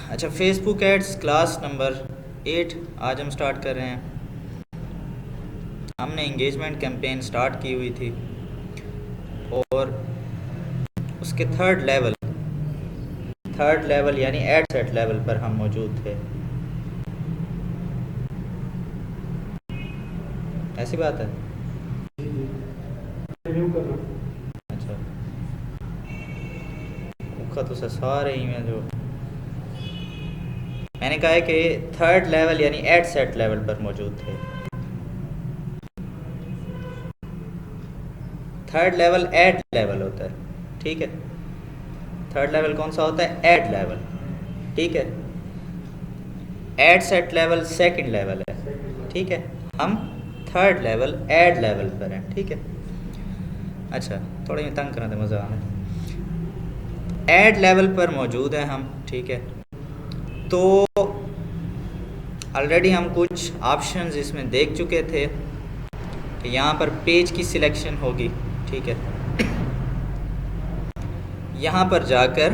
अच्छा, Facebook ads class number 8 आज हम स्टार्ट कर रहे हैं। हमने इंगेजमेंट कैंपेन स्टार्ट की हुई थी और उसके थर्ड लेवल यानी एड सेट लेवल पर हम मौजूद थे। ऐसी बात है। अच्छा, उसका तो सारे ही में जो मैंने कहा है कि थर्ड लेवल यानी एड सेट लेवल पर मौजूद थे। थर्ड लेवल एड लेवल होता है, ठीक है। थर्ड लेवल कौन सा होता है? एड लेवल, ठीक है। Ad set level second level है, ठीक है। हम थर्ड लेवल एड लेवल पर हैं, ठीक है। अच्छा, थोड़ा ये तंग करना था, मज़ा आ रहा है। एड लेवल पर मौजूद हैं हम, ठीक है। तो ऑलरेडी हम कुछ ऑप्शंस इसमें देख चुके थे कि यहाँ पर पेज की सिलेक्शन होगी, ठीक है। यहाँ पर जाकर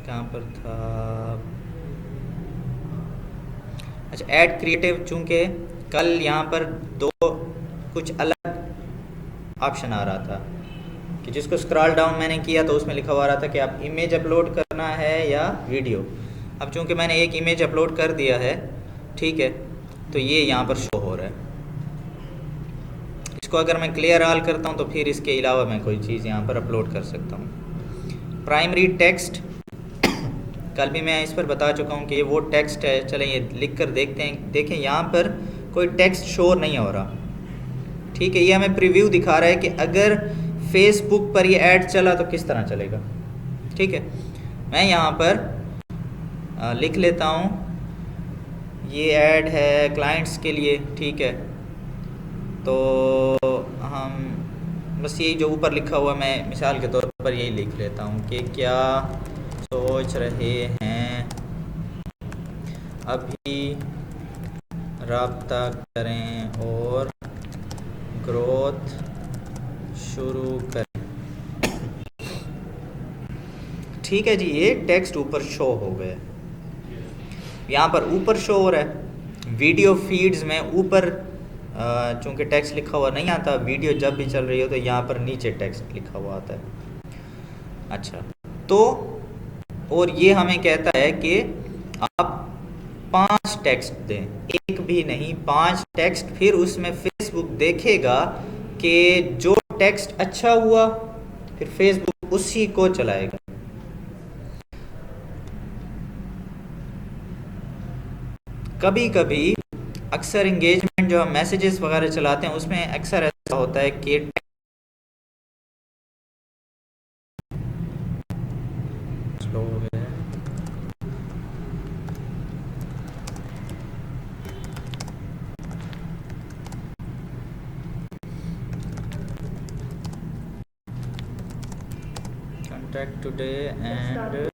कहाँ पर था? अच्छा, ऐड क्रिएटिव, चूँकि कल यहाँ पर दो कुछ अलग ऑप्शन आ रहा था कि जिसको स्क्रॉल डाउन मैंने किया तो उसमें लिखा हुआ रहा था कि आप इमेज अपलोड करना है या वीडियो। अब चूँकि मैंने एक इमेज अपलोड कर दिया है, ठीक है, तो ये यहाँ पर शो हो रहा है। इसको अगर मैं क्लियर ऑल करता हूँ तो फिर इसके अलावा मैं कोई चीज़ यहाँ पर अपलोड कर सकता हूँ। प्राइमरी टेक्स्ट, कल भी मैं इस पर बता चुका हूँ कि ये वो टेक्स्ट है। चलें ये लिख कर देखते हैं। देखें, यहाँ पर कोई टेक्स्ट शो नहीं हो रहा, ठीक है। ये हमें प्रीव्यू दिखा रहा है कि अगर फेसबुक पर ये ऐड चला तो किस तरह चलेगा, ठीक है। मैं यहाँ पर लिख लेता हूँ, ये ऐड है क्लाइंट्स के लिए, ठीक है। तो हम बस यही जो ऊपर लिखा हुआ, मैं मिसाल के तौर पर यही लिख लेता हूँ कि क्या सोच रहे हैं अभी राब्ता करें और ग्रोथ शुरू करें, ठीक है जी। ये टेक्स्ट ऊपर शो हो गया, यहाँ पर ऊपर शो हो रहा है। वीडियो फीड्स में ऊपर चूँकि टेक्स्ट लिखा हुआ नहीं आता, वीडियो जब भी चल रही हो तो यहाँ पर नीचे टेक्स्ट लिखा हुआ आता है। अच्छा, तो और ये हमें कहता है कि आप 5 टेक्स्ट दें, एक भी नहीं 5 टेक्स्ट। फिर उसमें फेसबुक देखेगा कि जो टेक्स्ट अच्छा हुआ फिर फेसबुक उसी को चलाएगा। कभी कभी अक्सर इंगेजमेंट जो हम मैसेजेस वगैरह चलाते हैं उसमें अक्सर ऐसा होता है कि स्लो हो गया है। Contact today and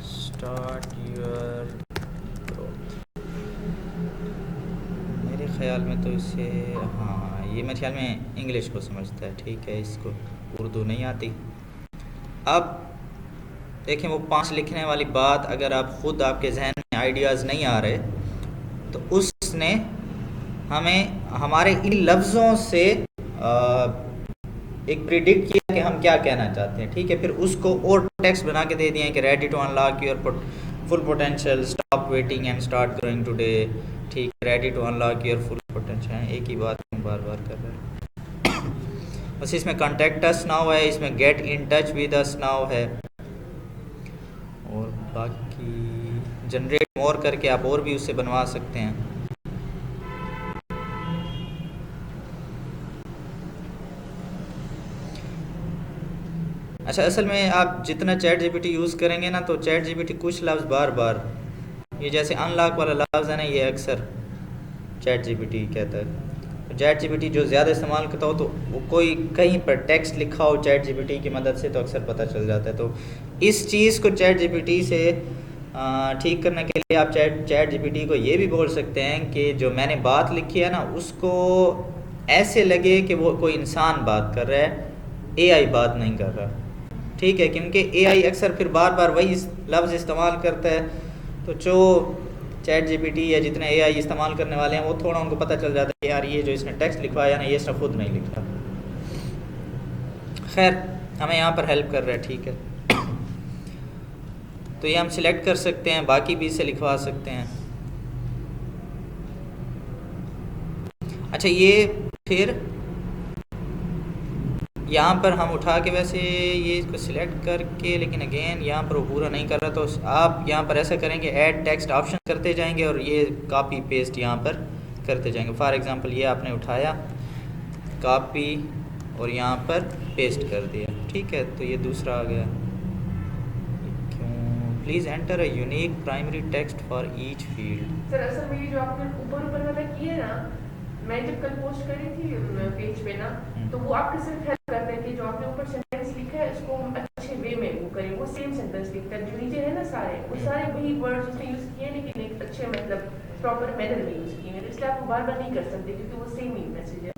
start your growth। मेरे ख्याल में तो इसे, हाँ, ये मेरे ख्याल में इंग्लिश को समझता है, ठीक है। इसको उर्दू नहीं आती। अब देखें, वो 5 लिखने वाली बात अगर आप ख़ुद आपके जहन में आइडियाज़ नहीं आ रहे तो उसने हमें हमारे इन लफ्ज़ों से एक प्रिडिक्ट किया कि हम क्या कहना चाहते हैं, ठीक है। फिर उसको और टेक्स्ट बना के दे दिए कि ready to unlock your full potential, stop waiting and start growing today, ठीक। Ready to unlock your full potential, एक ही बात हम बार बार कर रहे हैं। बस इसमें कॉन्टेक्ट अस नाउ है, इसमें get in touch with us now है, और बाकी जनरेट मोर करके आप और भी उससे बनवा सकते हैं। अच्छा, असल में आप जितना चैट जीपीटी यूज़ करेंगे ना तो चैट जीपीटी कुछ लफ्ज़ बार बार, ये जैसे अनलॉक वाला लफ्ज़ है ना, ये अक्सर चैट जीपीटी कहता है। चैट जीपीटी जो ज़्यादा इस्तेमाल करता हो तो वो कोई कहीं पर टेक्स्ट लिखा हो चैट जीपीटी की मदद से तो अक्सर पता चल जाता है। तो इस चीज़ को चैट जीपीटी से ठीक करने के लिए आप चैट जीपीटी को ये भी बोल सकते हैं कि जो मैंने बात लिखी है ना उसको ऐसे लगे कि वो कोई इंसान बात कर रहा है, एआई बात नहीं कर रहा, ठीक है, क्योंकि एआई अक्सर फिर बार बार वही लफ्ज़ इस्तेमाल करता है, तो जो चैट जीपीटी या जितने एआई इस्तेमाल करने वाले हैं वो थोड़ा उनको पता चल जाता है कि यार ये जो इसने टेक्स्ट लिखवाया ना, ये इसने खुद नहीं लिखा। खैर हमें यहाँ पर हेल्प कर रहा है, ठीक है। तो ये हम सिलेक्ट कर सकते हैं, बाकी भी इसे लिखवा सकते हैं। अच्छा, ये फिर यहाँ पर हम उठा के वैसे ये इसको सिलेक्ट करके, लेकिन अगेन यहाँ पर वो पूरा नहीं कर रहा, तो आप यहाँ पर ऐसा करेंगे, ऐड टेक्स्ट ऑप्शन करते जाएंगे और ये कॉपी पेस्ट यहाँ पर करते जाएंगे। फॉर एग्जांपल ये आपने उठाया, कॉपी और यहाँ पर पेस्ट कर दिया, ठीक है। तो ये दूसरा आ गया, क्यों, please enter a unique primary text for each field. Sir असल में ये जो आपने ऊपर ऊपर वाला किया ना, मैं जब कल पोस्ट करी थी पेज पे ना, तो वो आपके सिर्फ हेल्प करते हैं कि जो आपने ऊपर सेंटेंस लिखा है उसको हम अच्छे वे में वो करें, वो सेम सेंटेंस लिखता है। जो नीचे है ना सारे, वो सारे वही वर्ड्स उसने यूज़ किए हैं, लेकिन एक अच्छे मतलब प्रॉपर मैनर में यूज़ किए हैं, तो इसलिए आप बार बार नहीं कर सकते क्योंकि वो सेम ही मैसेज है।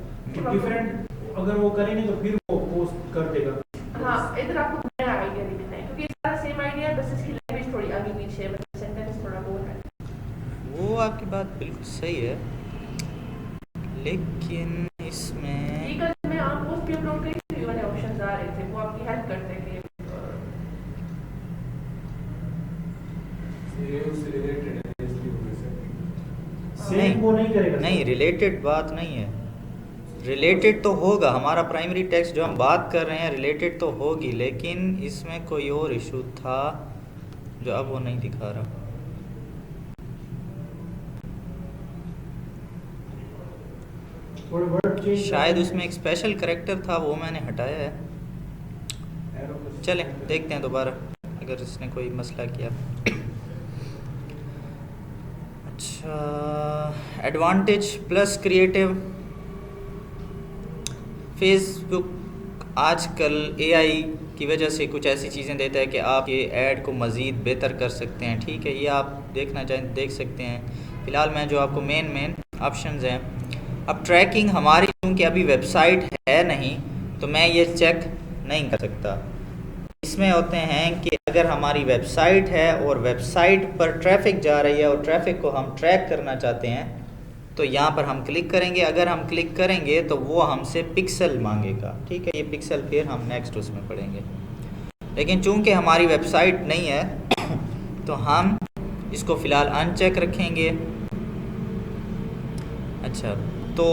डिफरेंट अगर वो करेंगे तो फिर वो पोस्ट कर देगा। हाँ, इधर आपको नया आइडिया लिखना है क्योंकि सारा सेम आइडिया है, बस इसकी लैंग्वेज थोड़ी आगे पीछे है, मतलब सेंटेंस थोड़ा वो है। वो आपकी बात बिल्कुल सही है, लेकिन इसमें ये कल मैं आप पोस्ट पे अपलोड करी थी, वाले ऑप्शंस आ रहे थे, वो आपकी हेल्प करते हैं कि उससे रिलेटेड है इसलिए हो सकता है। नहीं, सेम वो नहीं करेगा। नहीं, रिलेटेड बात नहीं है। रिलेटेड तो होगा, हमारा प्राइमरी टेक्स्ट जो हम बात कर रहे हैं रिलेटेड तो होगी, लेकिन इसमें कोई और इशू था जो अब वो नहीं दिखा रहा। शायद उसमें एक स्पेशल करेक्टर था, वो मैंने हटाया है। चलें देखते हैं दोबारा अगर इसने कोई मसला किया। अच्छा, एडवांटेज प्लस क्रिएटिव। फेसबुक आजकल एआई की वजह से कुछ ऐसी चीज़ें देता है कि आप ये ऐड को मज़ीद बेहतर कर सकते हैं, ठीक है। ये आप देखना चाहें देख सकते हैं। फ़िलहाल मैं जो आपको मेन ऑप्शंस हैं, अब ट्रैकिंग हमारी क्योंकि अभी वेबसाइट है नहीं, तो मैं ये चेक नहीं कर सकता। इसमें होते हैं कि अगर हमारी वेबसाइट है और वेबसाइट पर ट्रैफिक जा रही है और ट्रैफिक को हम ट्रैक करना चाहते हैं, तो यहाँ पर हम क्लिक करेंगे। अगर हम क्लिक करेंगे तो वो हमसे पिक्सल मांगेगा, ठीक है। ये पिक्सल फिर हम नेक्स्ट उसमें पढ़ेंगे, लेकिन चूंकि हमारी वेबसाइट नहीं है तो हम इसको फ़िलहाल अनचेक रखेंगे। अच्छा, तो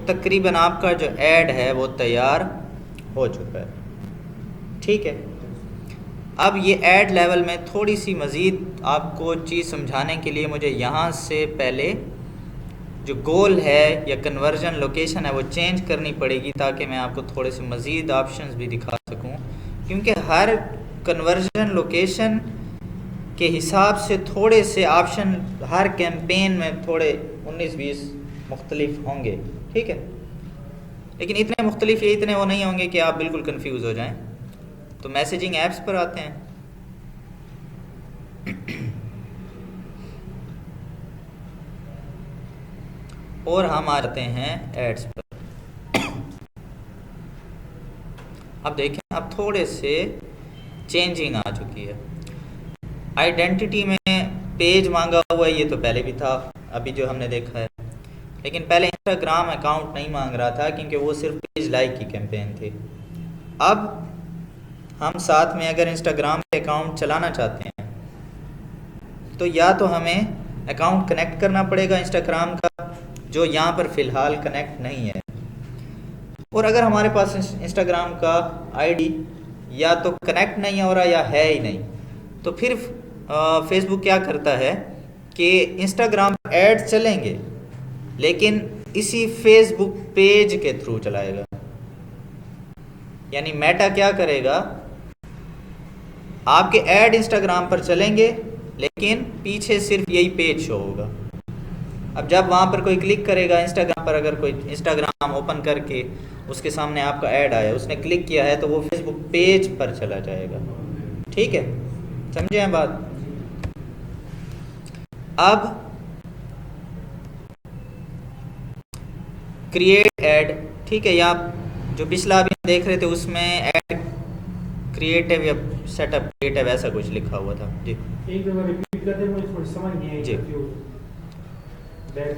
तकरीबन आपका जो ऐड है वो तैयार हो चुका है, ठीक है। अब ये ऐड लेवल में थोड़ी सी मज़ीद आपको चीज़ समझाने के लिए मुझे यहाँ से पहले जो गोल है या कन्वर्जन लोकेशन है वो चेंज करनी पड़ेगी, ताकि मैं आपको थोड़े से मज़ीद ऑप्शंस भी दिखा सकूं, क्योंकि हर कन्वर्जन लोकेशन के हिसाब से थोड़े से ऑप्शन हर कैंपेन में थोड़े 19-20 मुख्तलिफ होंगे, ठीक है। लेकिन इतने मुख्तलिफ या इतने वो नहीं होंगे कि आप बिल्कुल कंफ्यूज हो जाएं। तो मैसेजिंग ऐप्स पर आते हैं। और हम आ जाते हैं एड्स पर। अब देखें, अब थोड़े से चेंजिंग आ चुकी है। आइडेंटिटी में पेज मांगा हुआ है, ये तो पहले भी था, अभी जो हमने देखा है। लेकिन पहले इंस्टाग्राम अकाउंट नहीं मांग रहा था क्योंकि वो सिर्फ पेज लाइक की कैंपेन थी। अब हम साथ में अगर इंस्टाग्राम पे अकाउंट चलाना चाहते हैं तो या तो हमें अकाउंट कनेक्ट करना पड़ेगा इंस्टाग्राम का, जो यहाँ पर फ़िलहाल कनेक्ट नहीं है। और अगर हमारे पास इंस्टाग्राम का आईडी या तो कनेक्ट नहीं हो रहा या है ही नहीं, तो फिर फेसबुक क्या करता है कि इंस्टाग्राम पर ऐड चलेंगे लेकिन इसी फेसबुक पेज के थ्रू चलाएगा। यानी मेटा क्या करेगा, आपके ऐड इंस्टाग्राम पर चलेंगे लेकिन पीछे सिर्फ यही पेज शो होगा। अब जब वहाँ पर कोई क्लिक करेगा इंस्टाग्राम पर, अगर कोई इंस्टाग्राम ओपन करके उसके सामने आपका ऐड आया, उसने क्लिक किया है, तो वो फेसबुक पेज पर चला जाएगा, ठीक है। समझे हैं बात? अब क्रिएट ऐड, ठीक है। या जो पिछला अभी देख रहे थे उसमें ऐड क्रिएटिव या सेटअप क्रिएटिव ऐसा कुछ लिखा हुआ था जी। एक दफा रिपीट कर दे, मुझे थोड़ी समझ नहीं आई जी। बैक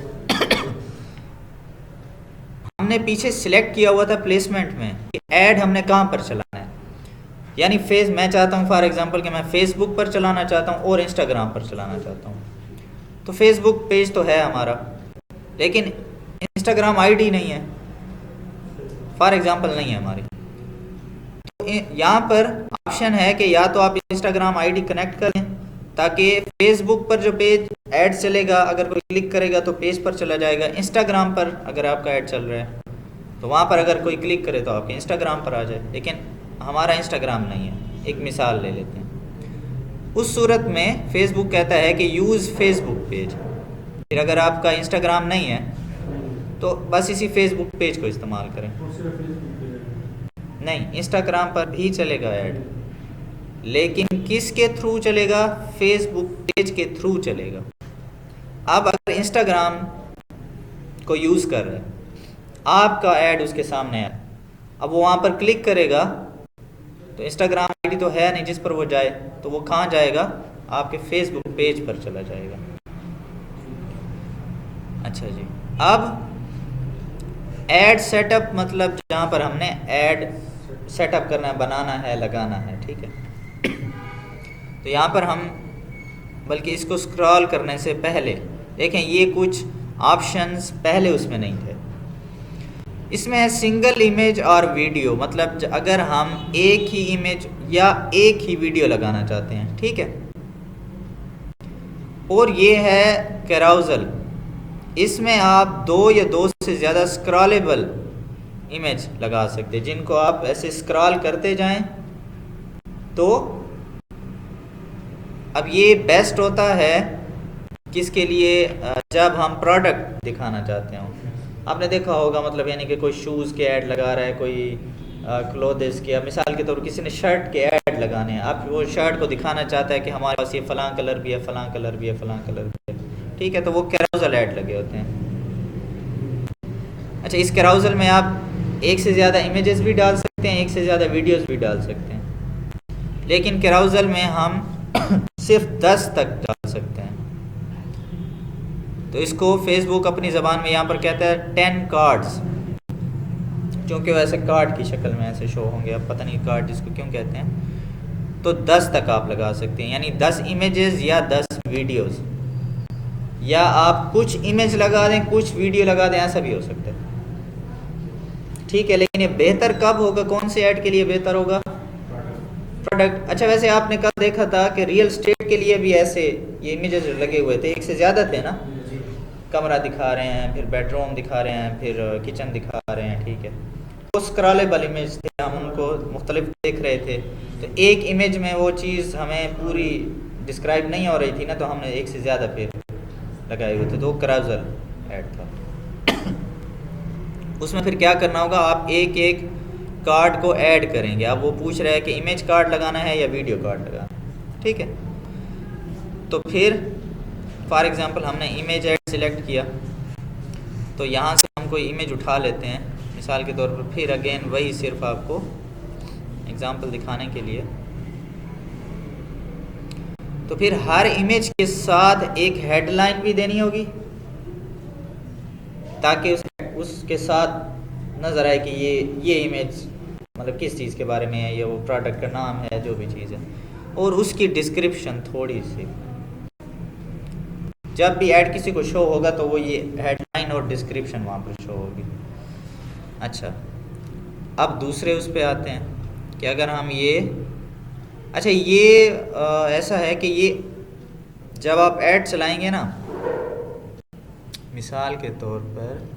हमने पीछे सिलेक्ट किया हुआ था प्लेसमेंट में कि ऐड हमने कहाँ पर चलाना है, यानी मैं चाहता हूँ फॉर एग्जांपल कि मैं फेसबुक पर चलाना चाहता हूँ और इंस्टाग्राम पर चलाना चाहता हूँ। तो फेसबुक पेज तो है हमारा, लेकिन इंस्टाग्राम आईडी नहीं है, फॉर एग्जांपल नहीं है हमारी। तो यहाँ पर ऑप्शन है कि या तो आप इंस्टाग्राम आईडी कनेक्ट करें ताकि फेसबुक पर जो पेज ऐड चलेगा अगर कोई क्लिक करेगा तो पेज पर चला जाएगा। इंस्टाग्राम पर अगर आपका ऐड चल रहा है तो वहाँ पर अगर कोई क्लिक करे तो आपके इंस्टाग्राम पर आ जाए, लेकिन हमारा इंस्टाग्राम नहीं है। एक मिसाल ले लेते हैं। उस सूरत में फेसबुक कहता है कि यूज़ फेसबुक पेज। फिर अगर आपका इंस्टाग्राम नहीं है तो बस इसी फेसबुक पेज को इस्तेमाल करें। नहीं, इंस्टाग्राम पर भी चलेगा ऐड, लेकिन किसके थ्रू चलेगा? फेसबुक पेज के थ्रू चलेगा। अब अगर इंस्टाग्राम को यूज़ कर रहे हैं, आपका ऐड उसके सामने है, अब वो वहाँ पर क्लिक करेगा तो इंस्टाग्राम आईडी तो है नहीं जिस पर वो जाए, तो वो कहाँ जाएगा? आपके फेसबुक पेज पर चला जाएगा। अच्छा जी, अब ऐड सेटअप मतलब जहाँ पर हमने ऐड सेटअप करना है, बनाना है, लगाना है, ठीक है। तो यहाँ पर हम बल्कि इसको स्क्रॉल करने से पहले देखें, ये कुछ ऑप्शंस पहले उसमें नहीं थे। इसमें है सिंगल इमेज और वीडियो, मतलब अगर हम एक ही इमेज या एक ही वीडियो लगाना चाहते हैं, ठीक है। और ये है कैराउजल, इसमें आप 2 या 2 से ज़्यादा स्क्रॉलेबल इमेज लगा सकते हैं, जिनको आप ऐसे स्क्रॉल करते जाएं। तो अब ये बेस्ट होता है किसके लिए? जब हम प्रोडक्ट दिखाना चाहते हो। आपने देखा होगा, मतलब यानी कि कोई शूज़ के ऐड लगा रहा है, कोई क्लोथ्स के, मिसाल के तौर पर किसी ने शर्ट के ऐड लगाने हैं। आप वो शर्ट को दिखाना चाहता है कि हमारे पास ये फ़लाँ कलर भी है, फ़लाँ कलर भी है, फ़लाँ कलर भी है, ठीक है। तो वो कैराउजल ऐड लगे होते हैं। अच्छा, इस कैराउजल में आप एक से ज़्यादा इमेजेस भी डाल सकते हैं, एक से ज़्यादा वीडियोस भी डाल सकते हैं, लेकिन कैराउजल में हम सिर्फ 10 तक डाल सकते हैं। तो इसको फेसबुक अपनी ज़बान में यहाँ पर कहता है 10 कार्ड्स, क्योंकि वैसे कार्ड की शक्ल में ऐसे शो होंगे, अब पता नहीं कार्ड जिसको क्यों कहते हैं। तो 10 तक आप लगा सकते हैं, यानी 10 इमेजेस या 10 वीडियोस, या आप कुछ इमेज लगा दें, कुछ वीडियो लगा दें, ऐसा भी हो सकता है, ठीक है। लेकिन ये बेहतर कब होगा? कौन से ऐड के लिए बेहतर होगा? प्रोडक्ट। अच्छा, वैसे आपने कल देखा था कि रियल स्टेट के लिए भी ऐसे ये इमेजेस लगे हुए थे, एक से ज़्यादा थे ना। कमरा दिखा रहे हैं, फिर बेडरूम दिखा रहे हैं, फिर किचन दिखा रहे हैं, ठीक है। वो स्क्रॉलेबल इमेज थे, हम उनको मुख्तलिफ देख रहे थे। तो एक इमेज में वो चीज़ हमें पूरी डिस्क्राइब नहीं हो रही थी ना, तो हमने एक से ज़्यादा फिर लगाए हुए थे, तो वो कैराउजल ऐड था। उसमें फिर क्या करना होगा? आप एक एक कार्ड को ऐड करेंगे। अब वो पूछ रहा है कि इमेज कार्ड लगाना है या वीडियो कार्ड लगाना है, ठीक है। तो फिर फॉर एग्ज़ाम्पल हमने इमेज ऐड सिलेक्ट किया, तो यहाँ से हम कोई इमेज उठा लेते हैं मिसाल के तौर पर। फिर अगेन वही सिर्फ आपको एग्ज़ाम्पल दिखाने के लिए। तो फिर हर इमेज के साथ एक हेडलाइन भी देनी होगी, ताकि उसके साथ नज़र आए कि ये इमेज मतलब किस चीज़ के बारे में है, ये वो प्रोडक्ट का नाम है, जो भी चीज़ है, और उसकी डिस्क्रिप्शन थोड़ी सी। जब भी ऐड किसी को शो होगा तो वो ये हेडलाइन और डिस्क्रिप्शन वहाँ पर शो होगी। अच्छा, अब दूसरे उस पे आते हैं कि अगर हम ये, अच्छा ये ऐसा है कि ये जब आप ऐड चलाएंगे ना, मिसाल के तौर पर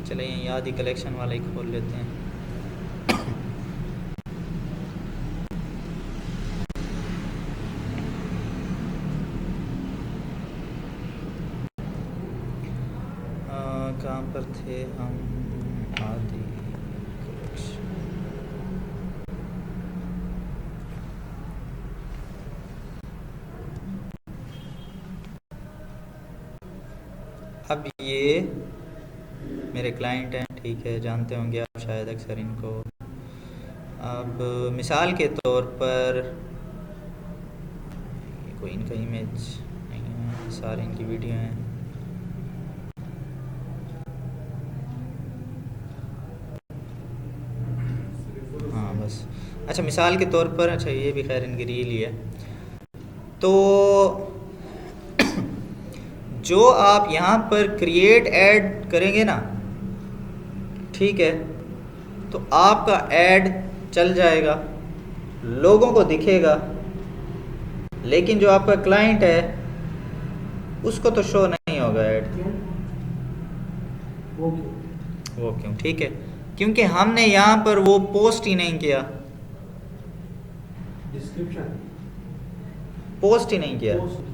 चले याद ही कलेक्शन वाला ही खोल लेते हैं। कहाँ पर थे हम? आदि कलेक्शन। अब ये मेरे क्लाइंट हैं, ठीक है, जानते होंगे आप शायद अक्सर इनको। अब मिसाल के तौर पर ये कोई इनका इमेज नहीं है, सारे इनकी वीडियो हैं। हाँ बस, अच्छा मिसाल के तौर पर, अच्छा ये भी खैर इनकी रील ही है। तो जो आप यहाँ पर क्रिएट ऐड करेंगे ना, ठीक है, तो आपका ऐड चल जाएगा, लोगों को दिखेगा, लेकिन जो आपका क्लाइंट है उसको तो शो नहीं होगा ऐड। क्यों? वो क्यों? वो क्यों? ठीक है, क्योंकि हमने यहाँ पर वो पोस्ट ही नहीं किया, डिस्क्रिप्शन पोस्ट ही नहीं किया। पोस्ट किया।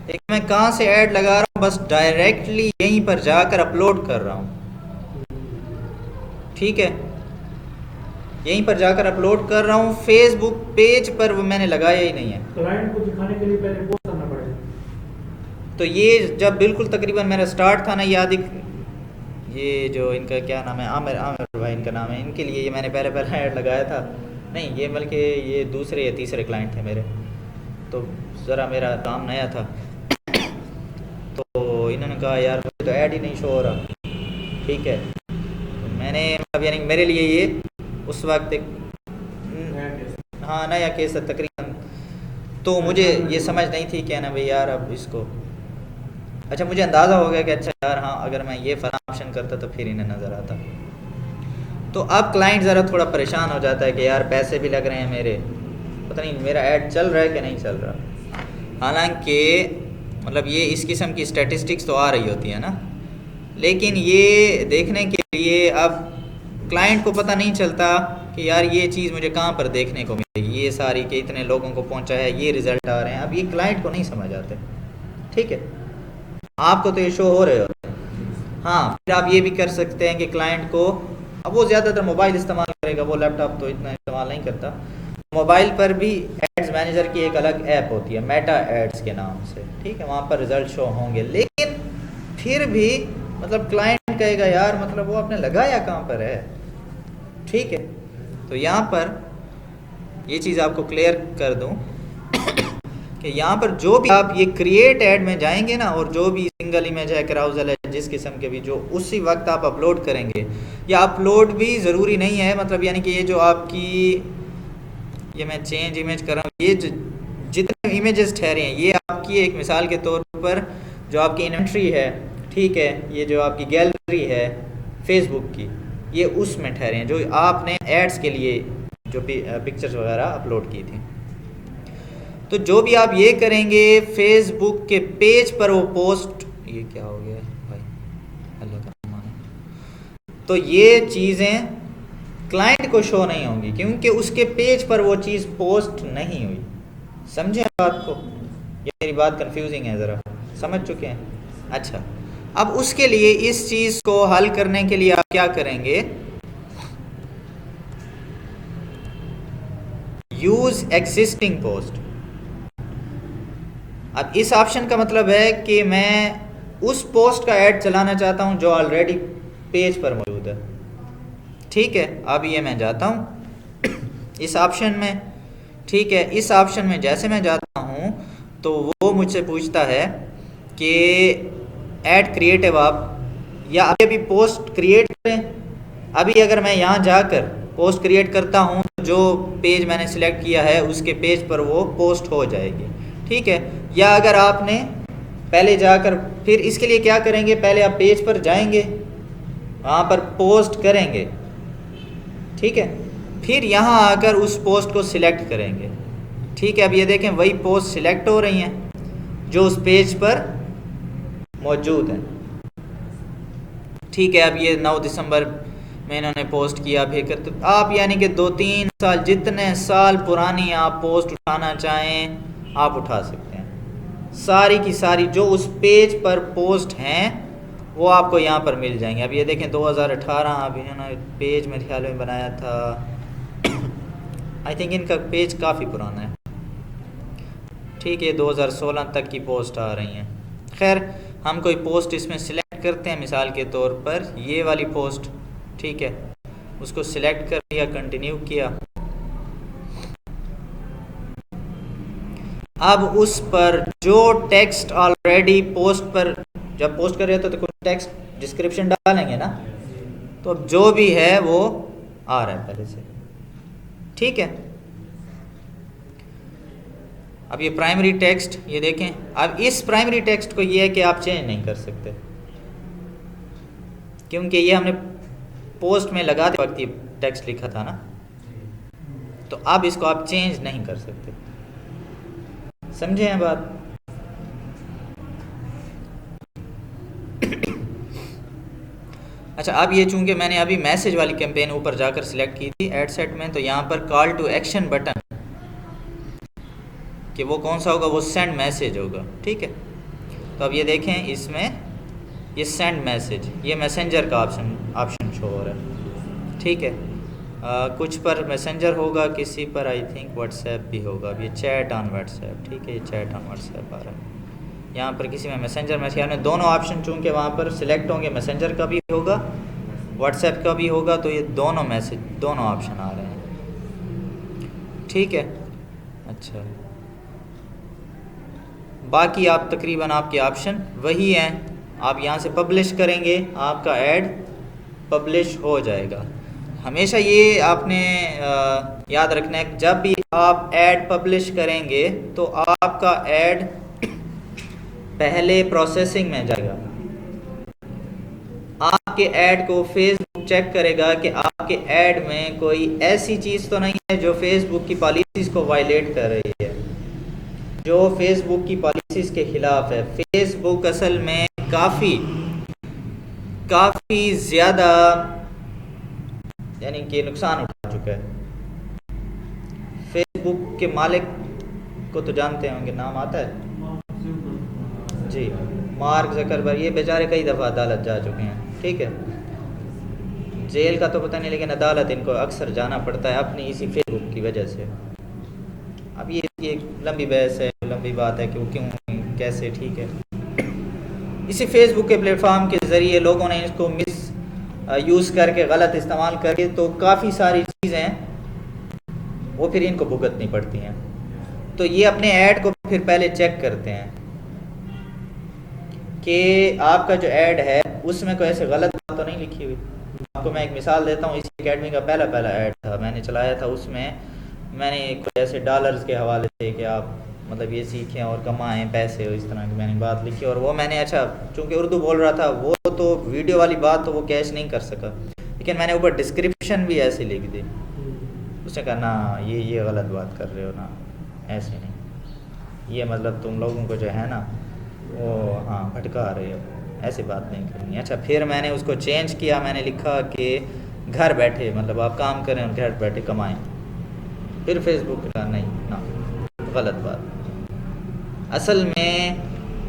एक मैं कहाँ से ऐड लगा रहा हूँ, बस डायरेक्टली यहीं पर जाकर अपलोड कर रहा हूँ, ठीक है, यहीं पर जाकर अपलोड कर रहा हूँ। फेसबुक पेज पर वो मैंने लगाया ही नहीं है। क्लाइंट को दिखाने के लिए पहले पोस्ट करना पड़ेगा। तो ये जब बिल्कुल तकरीबन मेरा स्टार्ट था ना, याद ये जो इनका क्या नाम है, आमिर आमिर भाई इनका नाम है, इनके लिए ये मैंने पहले पहले ऐड लगाया था। नहीं, ये बल्कि ये दूसरे या तीसरे क्लाइंट थे मेरे, तो ज़रा मेरा काम नया था। तो इन्होंने कहा यार मुझे तो ऐड ही नहीं शो हो रहा, ठीक है, तो मैंने अब यानी मेरे लिए ये उस वक्त एक हाँ नया केस है तकरीबन, तो मुझे ये समझ नहीं थी क्या ना भाई यार अब इसको, अच्छा मुझे अंदाज़ा हो गया कि अच्छा यार हाँ अगर मैं ये फला ऑप्शन करता तो फिर इन्हें नज़र आता। तो अब क्लाइंट ज़रा थोड़ा परेशान हो जाता है कि यार पैसे भी लग रहे हैं मेरे, पता नहीं मेरा ऐड चल रहा है कि नहीं चल रहा। हालांकि मतलब ये इस किस्म की स्टैटिस्टिक्स तो आ रही होती है ना, लेकिन ये देखने के लिए अब क्लाइंट को पता नहीं चलता कि यार ये चीज़ मुझे कहाँ पर देखने को मिलेगी, ये सारी के इतने लोगों को पहुँचा है, ये रिज़ल्ट आ रहे हैं, अब ये क्लाइंट को नहीं समझ आते, ठीक है, आपको तो ये शो हो रहे होते हैं। हाँ, फिर आप ये भी कर सकते हैं कि क्लाइंट को, अब वो ज़्यादातर मोबाइल इस्तेमाल करेगा, वो लैपटॉप तो इतना इस्तेमाल नहीं करता, मोबाइल पर भी एड्स मैनेजर की एक अलग ऐप होती है मेटा एड्स के नाम से, ठीक है, वहाँ पर रिजल्ट शो होंगे, लेकिन फिर भी मतलब क्लाइंट कहेगा यार मतलब वो आपने लगाया कहाँ पर है, ठीक है। तो यहाँ पर ये चीज़ आपको क्लियर कर दूँ कि यहाँ पर जो भी आप ये क्रिएट ऐड में जाएंगे ना, और जो भी सिंगल इमेज है, कराउजल है, जिस किस्म के भी, जो उसी वक्त आप अपलोड करेंगे, या अपलोड भी ज़रूरी नहीं है, मतलब यानी कि ये जो आपकी, ये मैं चेंज इमेज कर रहा हूँ, ये जितने इमेजेस ठहरे हैं ये आपकी एक मिसाल के तौर पर जो आपकी इन्वेंट्री है, ठीक है, ये जो आपकी गैलरी है फेसबुक की, ये उसमें ठहरे हैं जो आपने एड्स के लिए जो पिक्चर्स वगैरह अपलोड की थी। तो जो भी आप ये करेंगे फेसबुक के पेज पर वो पोस्ट, ये क्या हो गया भाई, अल्लाह का मान, तो ये चीज़ें क्लाइंट को शो नहीं होंगी क्योंकि उसके पेज पर वो चीज़ पोस्ट नहीं हुई। समझे बात को? ये मेरी बात कंफ्यूजिंग है, ज़रा समझ चुके हैं? अच्छा, अब उसके लिए इस चीज़ को हल करने के लिए आप क्या करेंगे, यूज़ एग्जिस्टिंग पोस्ट। अब इस ऑप्शन का मतलब है कि मैं उस पोस्ट का ऐड चलाना चाहता हूं जो ऑलरेडी पेज पर मौजूद है, ठीक है। अब ये मैं जाता हूं इस ऑप्शन में, ठीक है, इस ऑप्शन में जैसे मैं जाता हूं तो वो मुझसे पूछता है कि ऐड क्रिएटिव आप या अभी पोस्ट क्रिएट करें। अभी अगर मैं यहाँ जाकर पोस्ट क्रिएट करता हूँ तो जो पेज मैंने सिलेक्ट किया है उसके पेज पर वो पोस्ट हो जाएगी, ठीक है। या अगर आपने पहले जाकर, फिर इसके लिए क्या करेंगे, पहले आप पेज पर जाएंगे, वहाँ पर पोस्ट करेंगे, ठीक है, फिर यहाँ आकर उस पोस्ट को सिलेक्ट करेंगे, ठीक है। अब ये देखें वही पोस्ट सिलेक्ट हो रही हैं जो उस पेज पर मौजूद है, ठीक है। अब ये 9 दिसंबर में इन्होंने पोस्ट किया, फिर तो आप यानी कि 2-3 साल, जितने साल पुरानी आप पोस्ट उठाना चाहें आप उठा सकते हैं, सारी की सारी जो उस पेज पर पोस्ट हैं वो आपको यहाँ पर मिल जाएंगे। अब ये देखें 2018 अब इन्होंने पेज मेरे ख्याल में बनाया था, आई थिंक इनका पेज काफ़ी पुराना है, ठीक है, 2016 तक की पोस्ट आ रही हैं। खैर हम कोई पोस्ट इसमें सिलेक्ट करते हैं, मिसाल के तौर पर ये वाली पोस्ट, ठीक है, उसको सिलेक्ट कर लिया, कंटिन्यू किया। अब उस पर जो टेक्स्ट ऑलरेडी पोस्ट पर, जब पोस्ट कर रहे हो तो कुछ टेक्स्ट डिस्क्रिप्शन डालेंगे ना, तो अब जो भी है वो आ रहा है पहले से, ठीक है। अब ये प्राइमरी टेक्स्ट, ये देखें, अब इस प्राइमरी टेक्स्ट को ये है कि आप चेंज नहीं कर सकते, क्योंकि ये हमने पोस्ट में लगाते वक्त ये टेक्स्ट लिखा था ना, तो अब इसको आप चेंज नहीं कर सकते। समझे हैं बात? अच्छा, अब ये चूंकि मैंने अभी मैसेज वाली कैंपेन ऊपर जाकर सिलेक्ट की थी एड सेट में, तो यहाँ पर कॉल टू एक्शन बटन, कि वो कौन सा होगा, वो सेंड मैसेज होगा, ठीक है। तो अब ये देखें, इसमें ये सेंड मैसेज, ये मैसेंजर का ऑप्शन शो हो रहा है, ठीक है। कुछ पर मैसेंजर होगा, किसी पर आई थिंक व्हाट्सएप भी होगा। अब ये चैट ऑन व्हाट्सएप, ठीक है, ये चैट ऑन व्हाट्सएप आ रहा है। यहाँ पर किसी में मैसेंजर मैसेज, यानी दोनों ऑप्शन चूँकि वहाँ पर सिलेक्ट होंगे, मैसेंजर का भी होगा, व्हाट्सएप का भी होगा, तो ये दोनों मैसेज, दोनों ऑप्शन आ रहे हैं, ठीक है। अच्छा, बाकी आप तकरीबन आपके ऑप्शन वही हैं। आप यहाँ से पब्लिश करेंगे, आपका ऐड पब्लिश हो जाएगा। हमेशा ये आपने याद रखना है, जब भी आप ऐड पब्लिश करेंगे तो आपका ऐड पहले प्रोसेसिंग में जाएगा। आपके ऐड को फेसबुक चेक करेगा कि आपके ऐड में कोई ऐसी चीज़ तो नहीं है जो फेसबुक की पॉलिसीज़ को वायलेट कर रही है, जो फेसबुक की पॉलिसीज़ के खिलाफ है। फेसबुक असल में काफ़ी ज़्यादा यानी कि नुकसान उठा चुका है। फेसबुक के मालिक को तो जानते होंगे, नाम आता है जी, मार्क ज़करबर्ग। ये बेचारे कई दफ़ा अदालत जा चुके हैं, ठीक है। जेल का तो पता नहीं, लेकिन अदालत इनको अक्सर जाना पड़ता है अपनी इसी फेसबुक की वजह से। अब ये लंबी बहस है, लंबी बात है कि वो क्यों, कैसे, ठीक है। इसी फेसबुक के प्लेटफॉर्म के ज़रिए लोगों ने इसको यूज़ करके, गलत इस्तेमाल करके, तो काफ़ी सारी चीज़ें वो फिर इनको भुगतनी पड़ती हैं। तो ये अपने ऐड को फिर पहले चेक करते हैं कि आपका जो ऐड है उसमें कोई ऐसे गलत बात तो नहीं लिखी हुई। आपको मैं एक मिसाल देता हूँ, इसी एकेडमी का पहला ऐड था, मैंने चलाया था। उसमें मैंने कोई ऐसे डॉलर्स के हवाले से कि आप मतलब ये सीखें और कमाएं पैसे, इस तरह की मैंने बात लिखी। और वो मैंने, अच्छा चूँकि उर्दू बोल रहा था, वो तो वीडियो वाली बात तो वो कैच नहीं कर सका, लेकिन मैंने ऊपर डिस्क्रिप्शन भी ऐसे लिख दी। उसने कहा ना, ये गलत बात कर रहे हो ना, ऐसे नहीं, ये मतलब तुम लोगों को जो है ना वो हाँ भटका रहे हो, ऐसी बात नहीं करनी। अच्छा, फिर मैंने उसको चेंज किया, मैंने लिखा कि घर बैठे, मतलब आप काम करें और घर बैठे कमाएं। फिर फेसबुक का नहीं ना, गलत बात। असल में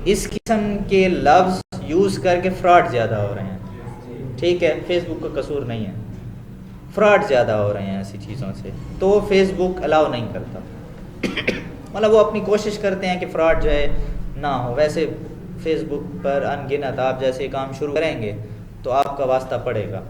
इस किस्म के लफ्ज़ यूज़ करके फ्रॉड ज़्यादा हो रहे हैं, ठीक है। फेसबुक का कसूर नहीं है, फ्रॉड ज़्यादा हो रहे हैं ऐसी चीज़ों से, तो फेसबुक अलाउ नहीं करता। मतलब वो अपनी कोशिश करते हैं कि फ्रॉड जो है ना हो। वैसे फेसबुक पर अनगिनत आप जैसे काम शुरू करेंगे तो आपका वास्ता पड़ेगा,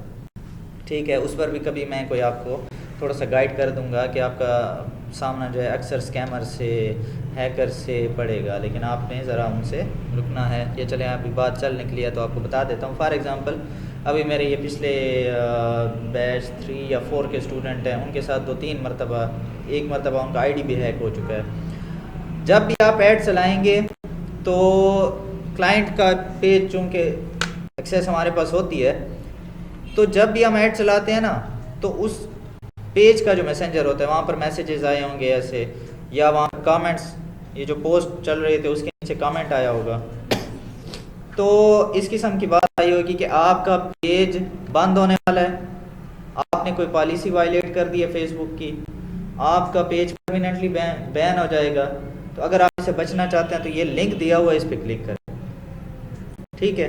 ठीक है। उस पर भी कभी मैं कोई आपको थोड़ा सा गाइड कर दूंगा कि आपका सामना जो है अक्सर स्कैमर से, हैकर से पड़ेगा, लेकिन आपने ज़रा उनसे रुकना है। ये चले अभी बात चल निकली है तो आपको बता देता हूँ। फॉर एग्ज़ाम्पल, अभी मेरे ये पिछले बैच 3 या 4 के स्टूडेंट हैं, उनके साथ 2-3 मरतबा, एक मरतबा उनका आईडी भी हैक हो चुका है। जब भी आप ऐड चलाएँगे तो क्लाइंट का पेज चूँकि एक्सेस हमारे पास होती है, तो जब भी हम ऐड चलाते हैं ना, तो उस पेज का जो मैसेंजर होता है वहाँ पर मैसेजेस आए होंगे ऐसे, या वहाँ कमेंट्स, ये जो पोस्ट चल रहे थे उसके नीचे कमेंट आया होगा। तो इस किस्म की बात आई होगी कि आपका पेज बंद होने वाला है, आपने कोई पॉलिसी वायलेट कर दी है फेसबुक की, आपका पेज परमानेंटली बैन हो जाएगा। तो अगर आप इसे बचना चाहते हैं तो ये लिंक दिया हुआ है, इस पर क्लिक करें, ठीक है।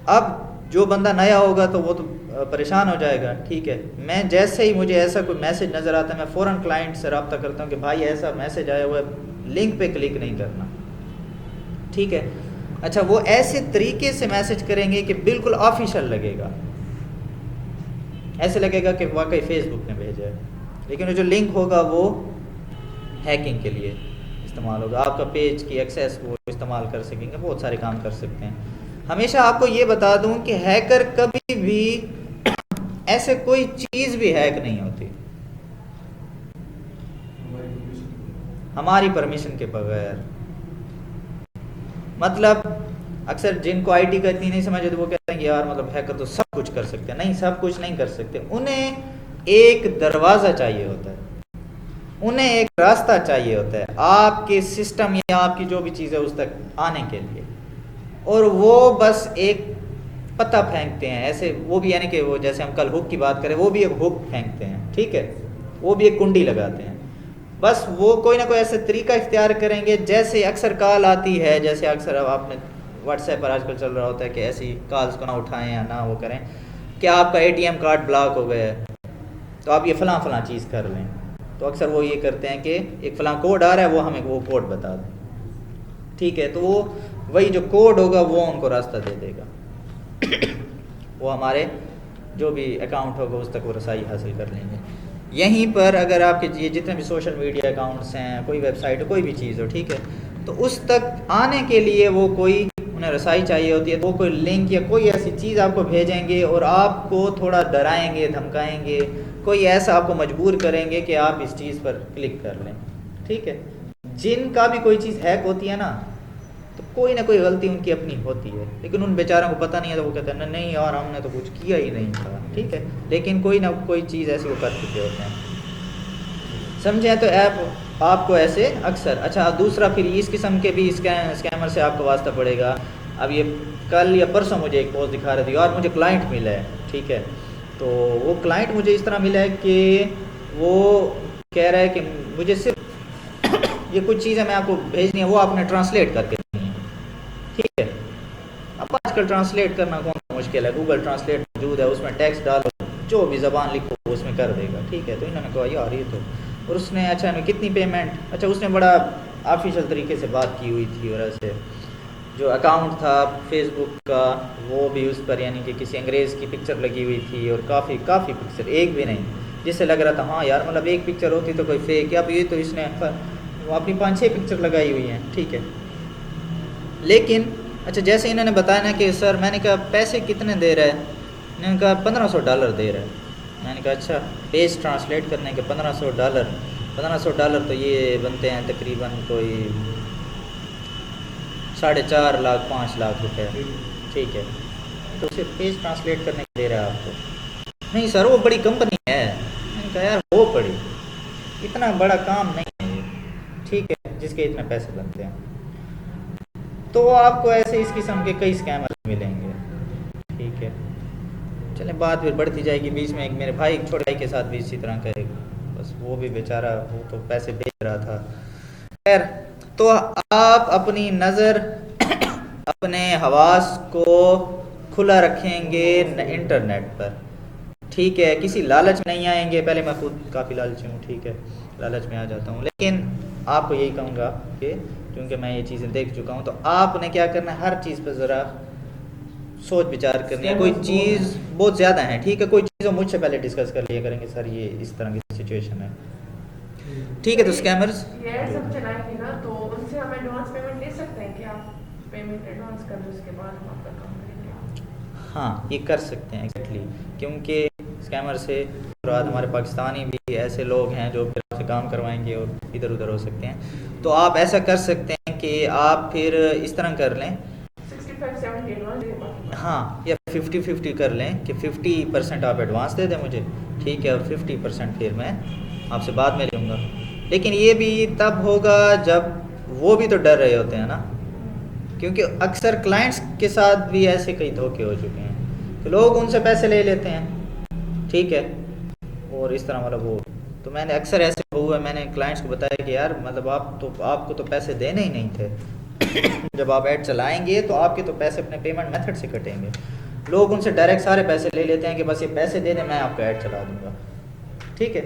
अब जो बंदा नया होगा तो वो तो परेशान हो जाएगा, ठीक है। मैं जैसे ही मुझे ऐसा कोई मैसेज नज़र आता है, मैं फ़ौरन क्लाइंट से रब्ता करता हूँ कि भाई ऐसा मैसेज आया हुआ है, लिंक पे क्लिक नहीं करना, ठीक है। अच्छा, वो ऐसे तरीके से मैसेज करेंगे कि बिल्कुल ऑफिशियल लगेगा, ऐसे लगेगा कि वाकई फेसबुक ने भेजा है, लेकिन वो जो लिंक होगा वो हैकिंग के लिए इस्तेमाल होगा। आपका पेज की एक्सेस वो इस्तेमाल कर सकेंगे, बहुत सारे काम कर सकते हैं। हमेशा आपको ये बता दूं कि हैकर कभी भी ऐसे कोई चीज़ भी हैक नहीं होती हमारी परमिशन के बगैर। मतलब अक्सर जिनको आईटी का इतनी नहीं समझ, तो वो कहते हैं कि यार मतलब हैकर तो सब कुछ कर सकते हैं। नहीं, सब कुछ नहीं कर सकते। उन्हें एक दरवाज़ा चाहिए होता है, उन्हें एक रास्ता चाहिए होता है आपके सिस्टम या आपकी जो भी चीज़ है उस तक आने के लिए, और वो बस एक पत्ता फेंकते हैं ऐसे। वो भी यानी कि वो जैसे हम कल हुक की बात करें, वो भी एक हुक फेंकते हैं, ठीक है, वो भी एक कुंडी लगाते हैं। बस वो कोई ना कोई ऐसा तरीका इख्तियार करेंगे, जैसे अक्सर कॉल आती है, जैसे अक्सर अब आपने व्हाट्सएप पर आजकल चल रहा होता है कि ऐसी कॉल्स को ना उठाएं या ना वो करें कि आपका एटीएम कार्ड ब्लॉक हो गया है तो आप ये फ़लाँ फ़लाँ चीज़ कर लें। तो अक्सर वो ये करते हैं कि एक फ़लाँ कोड आ रहा है, वो हमें वो कोड बता दें, ठीक है। तो वो वही जो कोड होगा वो उनको रास्ता दे देगा वो हमारे जो भी अकाउंट होगा उस तक वो रसाई हासिल कर लेंगे। यहीं पर अगर आपके ये जितने भी सोशल मीडिया अकाउंट्स हैं, कोई वेबसाइट हो, कोई भी चीज़ हो, ठीक है, तो उस तक आने के लिए वो कोई उन्हें रसाई चाहिए होती है। तो वो कोई लिंक या कोई ऐसी चीज़ आपको भेजेंगे और आपको थोड़ा डराएंगे, धमकाएंगे, कोई ऐसा आपको मजबूर करेंगे कि आप इस चीज़ पर क्लिक कर लें, ठीक है। जिनका भी कोई चीज़ हैक होती है ना, तो कोई ना कोई गलती उनकी अपनी होती है, लेकिन उन बेचारों को पता नहीं है, तो वो कहते हैं नहीं यार हमने तो कुछ किया ही नहीं था, ठीक है, लेकिन कोई ना कोई चीज़ ऐसी वो कर चुके होते हैं, समझे। तो ऐप आपको ऐसे अक्सर। अच्छा, दूसरा फिर इस किस्म के भी स्कैमर से आपको वास्ता पड़ेगा। अब ये कल या परसों मुझे एक पोस्ट दिखा रहे थे, और मुझे क्लाइंट मिला है, ठीक है, तो वो क्लाइंट मुझे इस तरह मिला है कि वो कह रहा है कि मुझे सिर्फ ये कुछ चीज़ें मैं आपको भेजनी है, वो आपने ट्रांसलेट करके देनी है, ठीक है। अब आजकल ट्रांसलेट करना कौन सा मुश्किल है, गूगल ट्रांसलेट मौजूद है, उसमें टेक्स्ट डालो, जो भी ज़बान लिखो उसमें कर देगा, ठीक है। तो इन्होंने कहा यार ये तो, और उसने अच्छा मैं कितनी पेमेंट, अच्छा उसने बड़ा ऑफिशियल तरीके से बात की हुई थी, और ऐसे जो अकाउंट था फेसबुक का वो भी उस पर यानी कि किसी अंग्रेज़ की पिक्चर लगी हुई थी, और काफ़ी पिक्चर, एक भी नहीं, जिससे लग रहा था हाँ यार मतलब एक पिक्चर होती तो कोई फेक, या ये तो इसने अपनी 5-6 पिक्चर लगाई हुई हैं, ठीक है। लेकिन अच्छा जैसे इन्होंने बताया ना कि सर, मैंने कहा पैसे कितने दे रहा है, इन्होंने कहा $1500 दे रहा है। मैंने कहा अच्छा, पेज ट्रांसलेट करने के $1500 तो ये बनते हैं तकरीबन कोई 4.5 लाख 5 लाख रुपए, ठीक है। तो सिर्फ पेज ट्रांसलेट करने के दे रहा है आपको। नहीं सर वो बड़ी कंपनी है। मैंने कहा यार हो बड़ी, इतना बड़ा काम नहीं है ये, ठीक है, जिसके इतने पैसे बनते हैं। तो आपको ऐसे इस किस्म के कई स्कैमर मिलेंगे, ठीक है। चलें बात फिर बढ़ती जाएगी। बीच में एक मेरे भाई, एक छोटे भाई के साथ भी इसी तरह का एक, बस वो भी बेचारा वो तो पैसे भेज रहा था। खैर, तो आप अपनी नज़र अपने हवास को खुला रखेंगे इंटरनेट पर, ठीक है, किसी लालच में नहीं आएंगे। पहले मैं खुद काफ़ी लालची हूँ, ठीक है, लालच में आ जाता हूँ, लेकिन आपको यही कहूँगा कि क्योंकि मैं ये चीज़ें देख चुका हूँ, तो आपने क्या करना है, हर चीज़ पर ज़रा सोच विचार करनी है। कोई चीज़ बहुत ज़्यादा है, ठीक है, कोई चीज़ मुझसे पहले डिस्कस कर लिया करेंगे, सर ये इस तरह की सिचुएशन है, ठीक है। तो स्कैमर्स ये सब चलाएंगे ना, तो उनसे हम एडवांस पेमेंट ले सकते हैं कि आप पेमेंट एडवांस कर दो, उसके बाद हम आपका काम करेंगे। हाँ, ये कर सकते हैं एग्जैक्टली, क्योंकि स्कैमर से बाद हमारे पाकिस्तानी भी ऐसे लोग हैं जो फिर आपसे काम करवाएंगे और इधर उधर हो सकते हैं। तो आप ऐसा कर सकते हैं कि आप फिर इस तरह कर लें, 65-70 एडवांस दे बाकी। हाँ, या 50-50 कर लें कि 50% आप एडवांस दे दें मुझे, ठीक है, और 50% फिर मैं आपसे बाद में लूँगा। लेकिन ये भी तब होगा जब वो भी तो डर रहे होते हैं ना, क्योंकि अक्सर क्लाइंट्स के साथ भी ऐसे कई धोखे हो चुके हैं कि लोग उनसे पैसे ले लेते हैं, ठीक है, और इस तरह मतलब वो, तो मैंने अक्सर ऐसे हुआ है, मैंने क्लाइंट्स को बताया कि यार मतलब आपको तो पैसे देने ही नहीं थे जब आप ऐड चलाएंगे तो आपके तो पैसे अपने पेमेंट मेथड से कटेंगे। लोग उनसे डायरेक्ट सारे पैसे ले लेते हैं कि बस ये पैसे दे दें, मैं आपका ऐड चला दूँगा, ठीक है।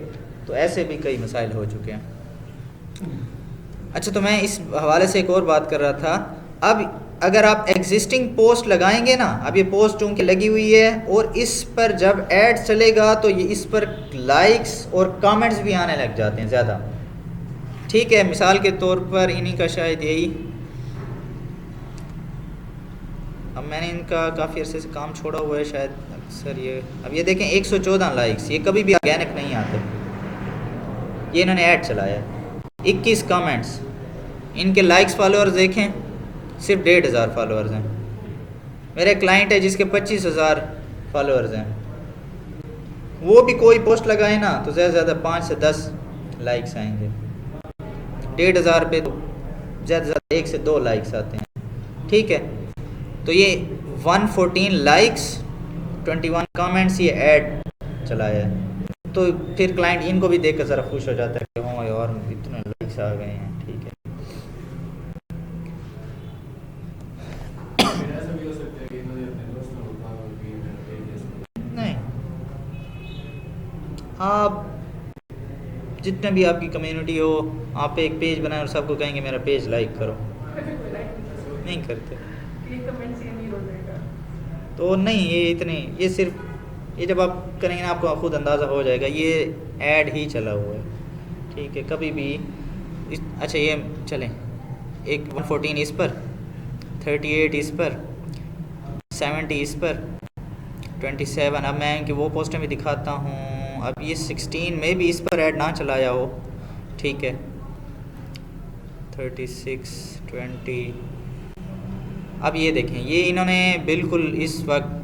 तो ऐसे भी कई मसाइल हो चुके हैं। अच्छा, तो मैं इस हवाले से एक और बात कर रहा था। अब अगर आप एग्जिस्टिंग पोस्ट लगाएंगे ना, अब ये पोस्ट चूँकि लगी हुई है और इस पर जब ऐड चलेगा तो ये इस पर लाइक्स और कमेंट्स भी आने लग जाते हैं ज़्यादा। ठीक है, मिसाल के तौर पर इन्हीं का शायद यही, अब मैंने इनका काफ़ी अरसे से काम छोड़ा हुआ है शायद अक्सर ये, अब ये देखें 114 लाइक्स, ये कभी भी ऑर्गेनिक नहीं आते। ये इन्होंने ऐड चलाया, 21 कमेंट्स, इनके लाइक्स फॉलोअर्स देखें सिर्फ 1,500 फॉलोअर्स हैं। मेरे क्लाइंट है जिसके 25,000 फॉलोअर्स हैं, वो भी कोई पोस्ट लगाए ना तो ज़्यादा से ज़्यादा 5 से 10 लाइक्स आएंगे। 1,500 पे तो ज़्यादा से ज़्यादा 1 से 2 लाइक्स आते हैं। ठीक है, तो ये 114 लाइक्स 21 कमेंट्स ये ऐड चलाया है। तो फिर क्लाइंट इनको भी देख कर ज़रा खुश हो जाता है कि हाँ यार इतने लाइक्स आ गए हैं। ठीक है, ऐसा भी हो सकता है कि इन्होंने अपने दोस्तों को कहा हो कि मेरा पेज है। नहीं, आप जितने भी आपकी कम्युनिटी हो, आप एक पेज बनाएं और सबको कहेंगे मेरा पेज लाइक करो, नहीं करते। ये कमेंट से नहीं हो जाएगा तो नहीं, ये इतने, ये सिर्फ ये जब आप करेंगे ना आपको खुद अंदाज़ा हो जाएगा ये ऐड ही चला हुआ है। ठीक है, कभी भी अच्छा ये चलें, एक 114 इस पर, 38 इस पर, 70 इस पर, 27। अब मैं इनकी वो पोस्टें भी दिखाता हूँ। अब ये 16 में भी इस पर ऐड ना चलाया हो। ठीक है, 36, 20। अब ये देखें, ये इन्होंने बिल्कुल इस वक्त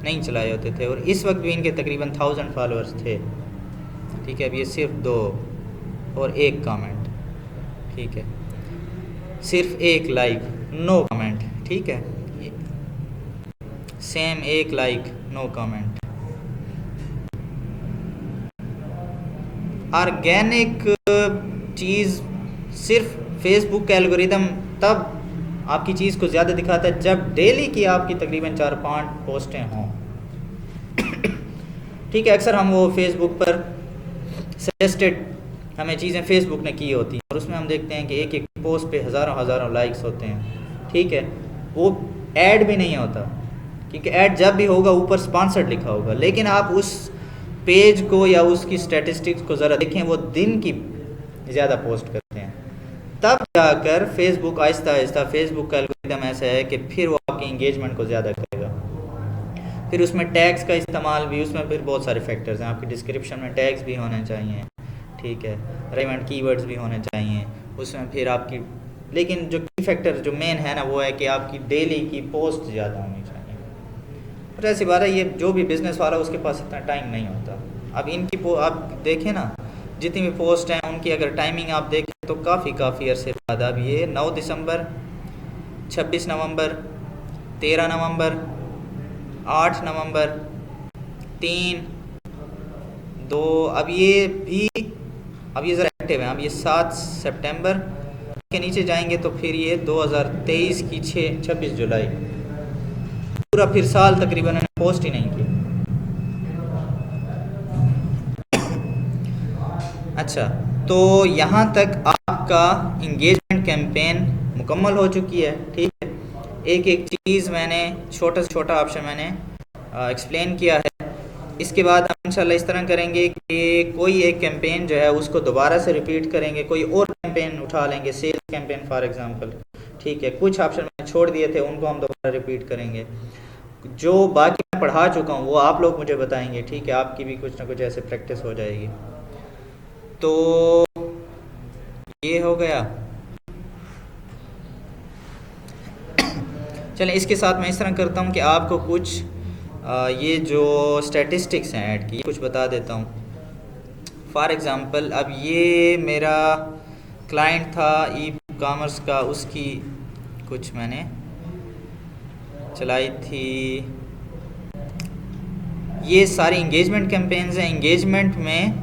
नहीं चलाए होते थे और इस वक्त भी इनके तकरीबन 1000 फॉलोअर्स थे। ठीक है, अब ये सिर्फ 2 और 1 कमेंट। ठीक है, सिर्फ 1 लाइक, नो कमेंट। ठीक है, same 1 like, no comment. Organic चीज़ सिर्फ फेसबुक का एल्गोरिदम तब आपकी चीज़ को ज़्यादा दिखाता है जब डेली की आपकी तकरीबन 4-5 पोस्टें हों। ठीक है, अक्सर हम वो फेसबुक पर सजेस्टेड हमें चीज़ें फेसबुक ने की होती हैं और उसमें हम देखते हैं कि एक एक पोस्ट पे हज़ारों लाइक्स होते हैं। ठीक है, वो ऐड भी नहीं होता क्योंकि ऐड जब भी होगा ऊपर स्पॉन्सर्ड लिखा होगा, लेकिन आप उस पेज को या उसकी स्टैटिस्टिक्स को ज़रा देखें, वो दिन की ज़्यादा पोस्ट करते हैं, तब जाकर फेसबुक आहिस्ता आहिस्ता, फेसबुक का एल्गोरिदम ऐसा है कि फिर वो आपकी इंगेजमेंट को ज़्यादा करेगा। फिर उसमें टैग्स का इस्तेमाल भी, उसमें फिर बहुत सारे फैक्टर्स हैं। आपकी डिस्क्रिप्शन में टैग्स भी होने चाहिए। ठीक है, रेलेवेंट कीवर्ड्स भी होने चाहिए उसमें। फिर आपकी, लेकिन जो की फैक्टर जो मेन है ना वो है कि आपकी डेली की पोस्ट ज़्यादा होनी चाहिए। और ऐसी बात है, ये जो भी बिज़नेस वाला उसके पास इतना टाइम नहीं होता। अब इनकी आप देखें ना, जितनी भी पोस्ट हैं उनकी अगर टाइमिंग आप देखें तो काफ़ी अरसे बाद, अब ये 9 दिसंबर, 26 नवंबर, 13 नवंबर, 8 नवंबर, 3, 2, अब ये भी, अब ये ज़रा एक्टिव है। अब ये 7 सितंबर के नीचे जाएंगे तो फिर ये 2023 की 26 जुलाई, पूरा फिर साल तकरीबन पोस्ट ही नहीं की। अच्छा, तो यहाँ तक आपका इंगेजमेंट कैंपेन मुकम्मल हो चुकी है। ठीक है, एक एक चीज़ मैंने, छोटा से छोटा ऑप्शन मैंने एक्सप्लेन किया है। इसके बाद हम इंशाल्लाह इस तरह करेंगे कि कोई एक कैंपेन जो है उसको दोबारा से रिपीट करेंगे, कोई और कैंपेन उठा लेंगे, सेल्स कैंपेन फॉर एग्जांपल। ठीक है, कुछ ऑप्शन मैंने छोड़ दिए थे उनको हम दोबारा रिपीट करेंगे। जो बाकी मैं पढ़ा चुका हूँ वो आप लोग मुझे बताएंगे। ठीक है, आपकी भी कुछ ना कुछ ऐसे प्रैक्टिस हो जाएगी। तो ये हो गया। चलें, इसके साथ मैं इस तरह करता हूँ कि आपको कुछ ये जो स्टैटिस्टिक्स हैं ऐड की कुछ बता देता हूँ। फॉर एग्ज़ाम्पल, अब ये मेरा क्लाइंट था ई कॉमर्स का, उसकी कुछ मैंने चलाई थी। ये सारी इंगेजमेंट कैंपेन्स हैं। इंगेजमेंट में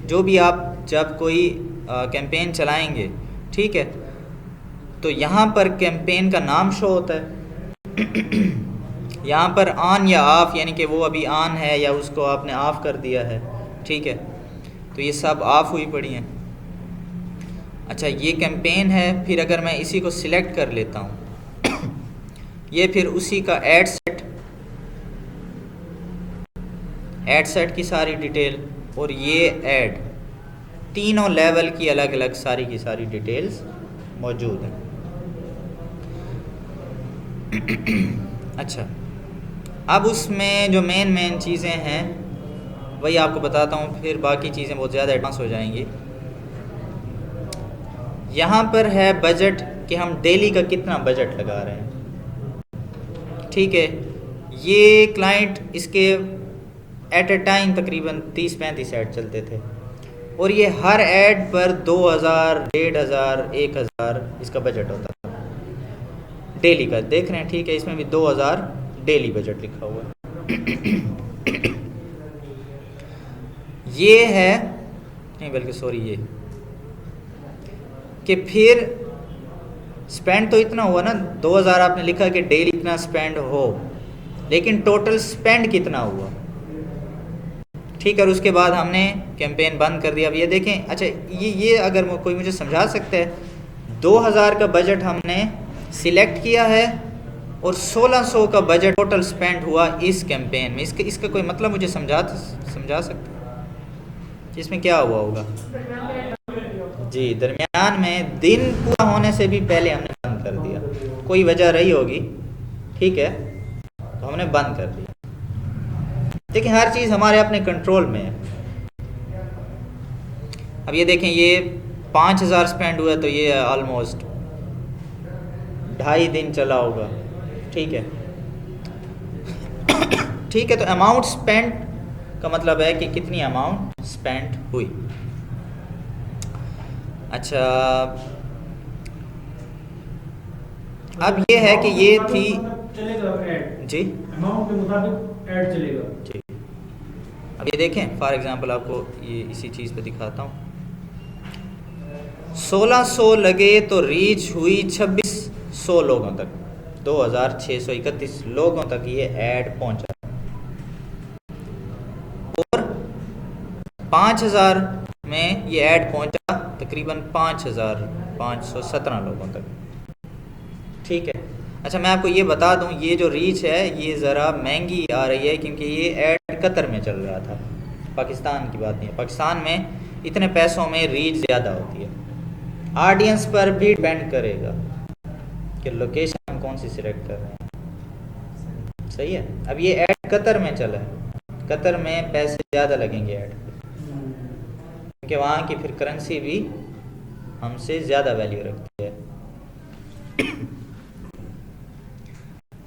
जो भी आप जब कोई कैंपेन चलाएंगे, ठीक है, तो यहाँ पर कैंपेन का नाम शो होता है। यहाँ पर ऑन या ऑफ, यानी कि वो अभी ऑन है या उसको आपने ऑफ कर दिया है। ठीक है, तो ये सब ऑफ हुई पड़ी हैं। अच्छा, ये कैंपेन है। फिर अगर मैं इसी को सिलेक्ट कर लेता हूँ ये फिर उसी का ऐड सेट की सारी डिटेल, और ये ऐड, तीनों लेवल की अलग अलग सारी की सारी डिटेल्स मौजूद हैं। अच्छा, अब उसमें जो मेन चीज़ें हैं वही आपको बताता हूँ, फिर बाकी चीज़ें बहुत ज़्यादा एडवांस हो जाएंगी। यहाँ पर है बजट कि हम डेली का कितना बजट लगा रहे हैं। ठीक है, ये क्लाइंट इसके एट ए टाइम तकरीबन 30-35 ऐड चलते थे, और ये हर ऐड पर 2000, 1500, 1000 इसका बजट होता था डेली का। देख रहे हैं, ठीक है, इसमें भी 2000 डेली बजट लिखा हुआ है। ये है नहीं, बल्कि सॉरी, ये कि फिर स्पेंड तो इतना हुआ ना, 2000 आपने लिखा कि डेली इतना स्पेंड हो, लेकिन टोटल स्पेंड कितना हुआ। ठीक है, और उसके बाद हमने कैंपेन बंद कर दिया। अब ये देखें, अच्छा ये अगर कोई मुझे समझा सकता है, 2000 का बजट हमने सिलेक्ट किया है और 1600 का बजट टोटल स्पेंड हुआ इस कैंपेन में, इसका कोई मतलब मुझे समझा सकता है इसमें क्या हुआ होगा? जी, दरमियान में दिन पूरा होने से भी पहले हमने बंद कर दिया, कोई वजह रही होगी, ठीक है, तो हमने बंद कर दिया। देखिए, हर चीज़ हमारे अपने कंट्रोल में है। अब ये देखें, ये 5000 स्पेंड हुआ, तो ये ऑलमोस्ट 2.5 दिन चला होगा। ठीक है, ठीक है, तो अमाउंट स्पेंड का मतलब है कि कितनी अमाउंट स्पेंड हुई। अच्छा, अब ये है कि ये थी चलेगा ऐड जी, अमाउंट के मुताबिक ऐड चलेगा जी। अब ये देखें, फॉर एग्जांपल आपको ये इसी चीज़ पे दिखाता हूँ। 1600 लगे तो रीच हुई 2600 लोगों तक, 2631 लोगों तक ये ऐड पहुंचा, और 5000 में ये ऐड पहुंचा तकरीबन 5517 लोगों तक। ठीक है, अच्छा मैं आपको ये बता दूं, ये जो रीच है ये ज़रा महंगी आ रही है, क्योंकि ये ऐड कतर में चल रहा था, पाकिस्तान की बात नहीं है। पाकिस्तान में इतने पैसों में रीच ज़्यादा होती है। ऑडियंस पर भी डिपेंड करेगा कि लोकेशन हम कौन सी सिलेक्ट कर रहे हैं। सही है, अब ये ऐड कतर में चला है, कतर में पैसे ज़्यादा लगेंगे ऐड, क्योंकि वहाँ की फिर करेंसी भी हमसे ज़्यादा वैल्यू रखती है।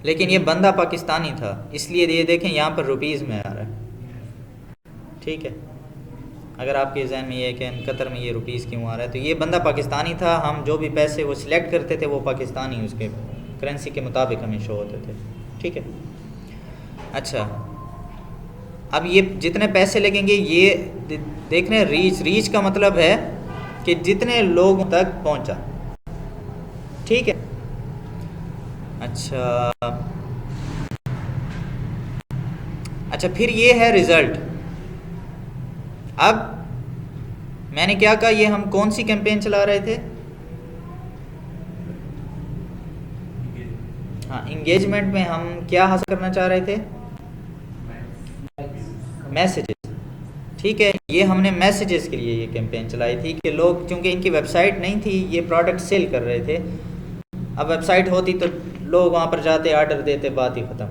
लेकिन ये बंदा पाकिस्तानी था, इसलिए ये देखें यहाँ पर रुपीज़ में आ रहा है। ठीक है, अगर आपके जहन में ये है कि कतर में ये रुपीज़ क्यों आ रहा है, तो ये बंदा पाकिस्तानी था। हम जो भी पैसे वो सिलेक्ट करते थे वो पाकिस्तानी उसके करेंसी के मुताबिक हमें शो होते थे। ठीक है, अच्छा अब ये जितने पैसे लगेंगे ये देख रहे हैं, रीच का मतलब है कि जितने लोगों तक पहुंचा। ठीक है, अच्छा फिर ये है रिज़ल्ट। अब मैंने क्या कहा, ये हम कौन सी कैंपेन चला रहे थे? हाँ, इंगेजमेंट में हम क्या हासिल करना चाह रहे थे? मैसेजेस। ठीक है, ये हमने मैसेजेस के लिए ये कैंपेन चलाई थी कि लोग, क्योंकि इनकी वेबसाइट नहीं थी, ये प्रोडक्ट सेल कर रहे थे। अब वेबसाइट होती तो लोग वहाँ पर जाते, ऑर्डर देते, बात ही ख़त्म।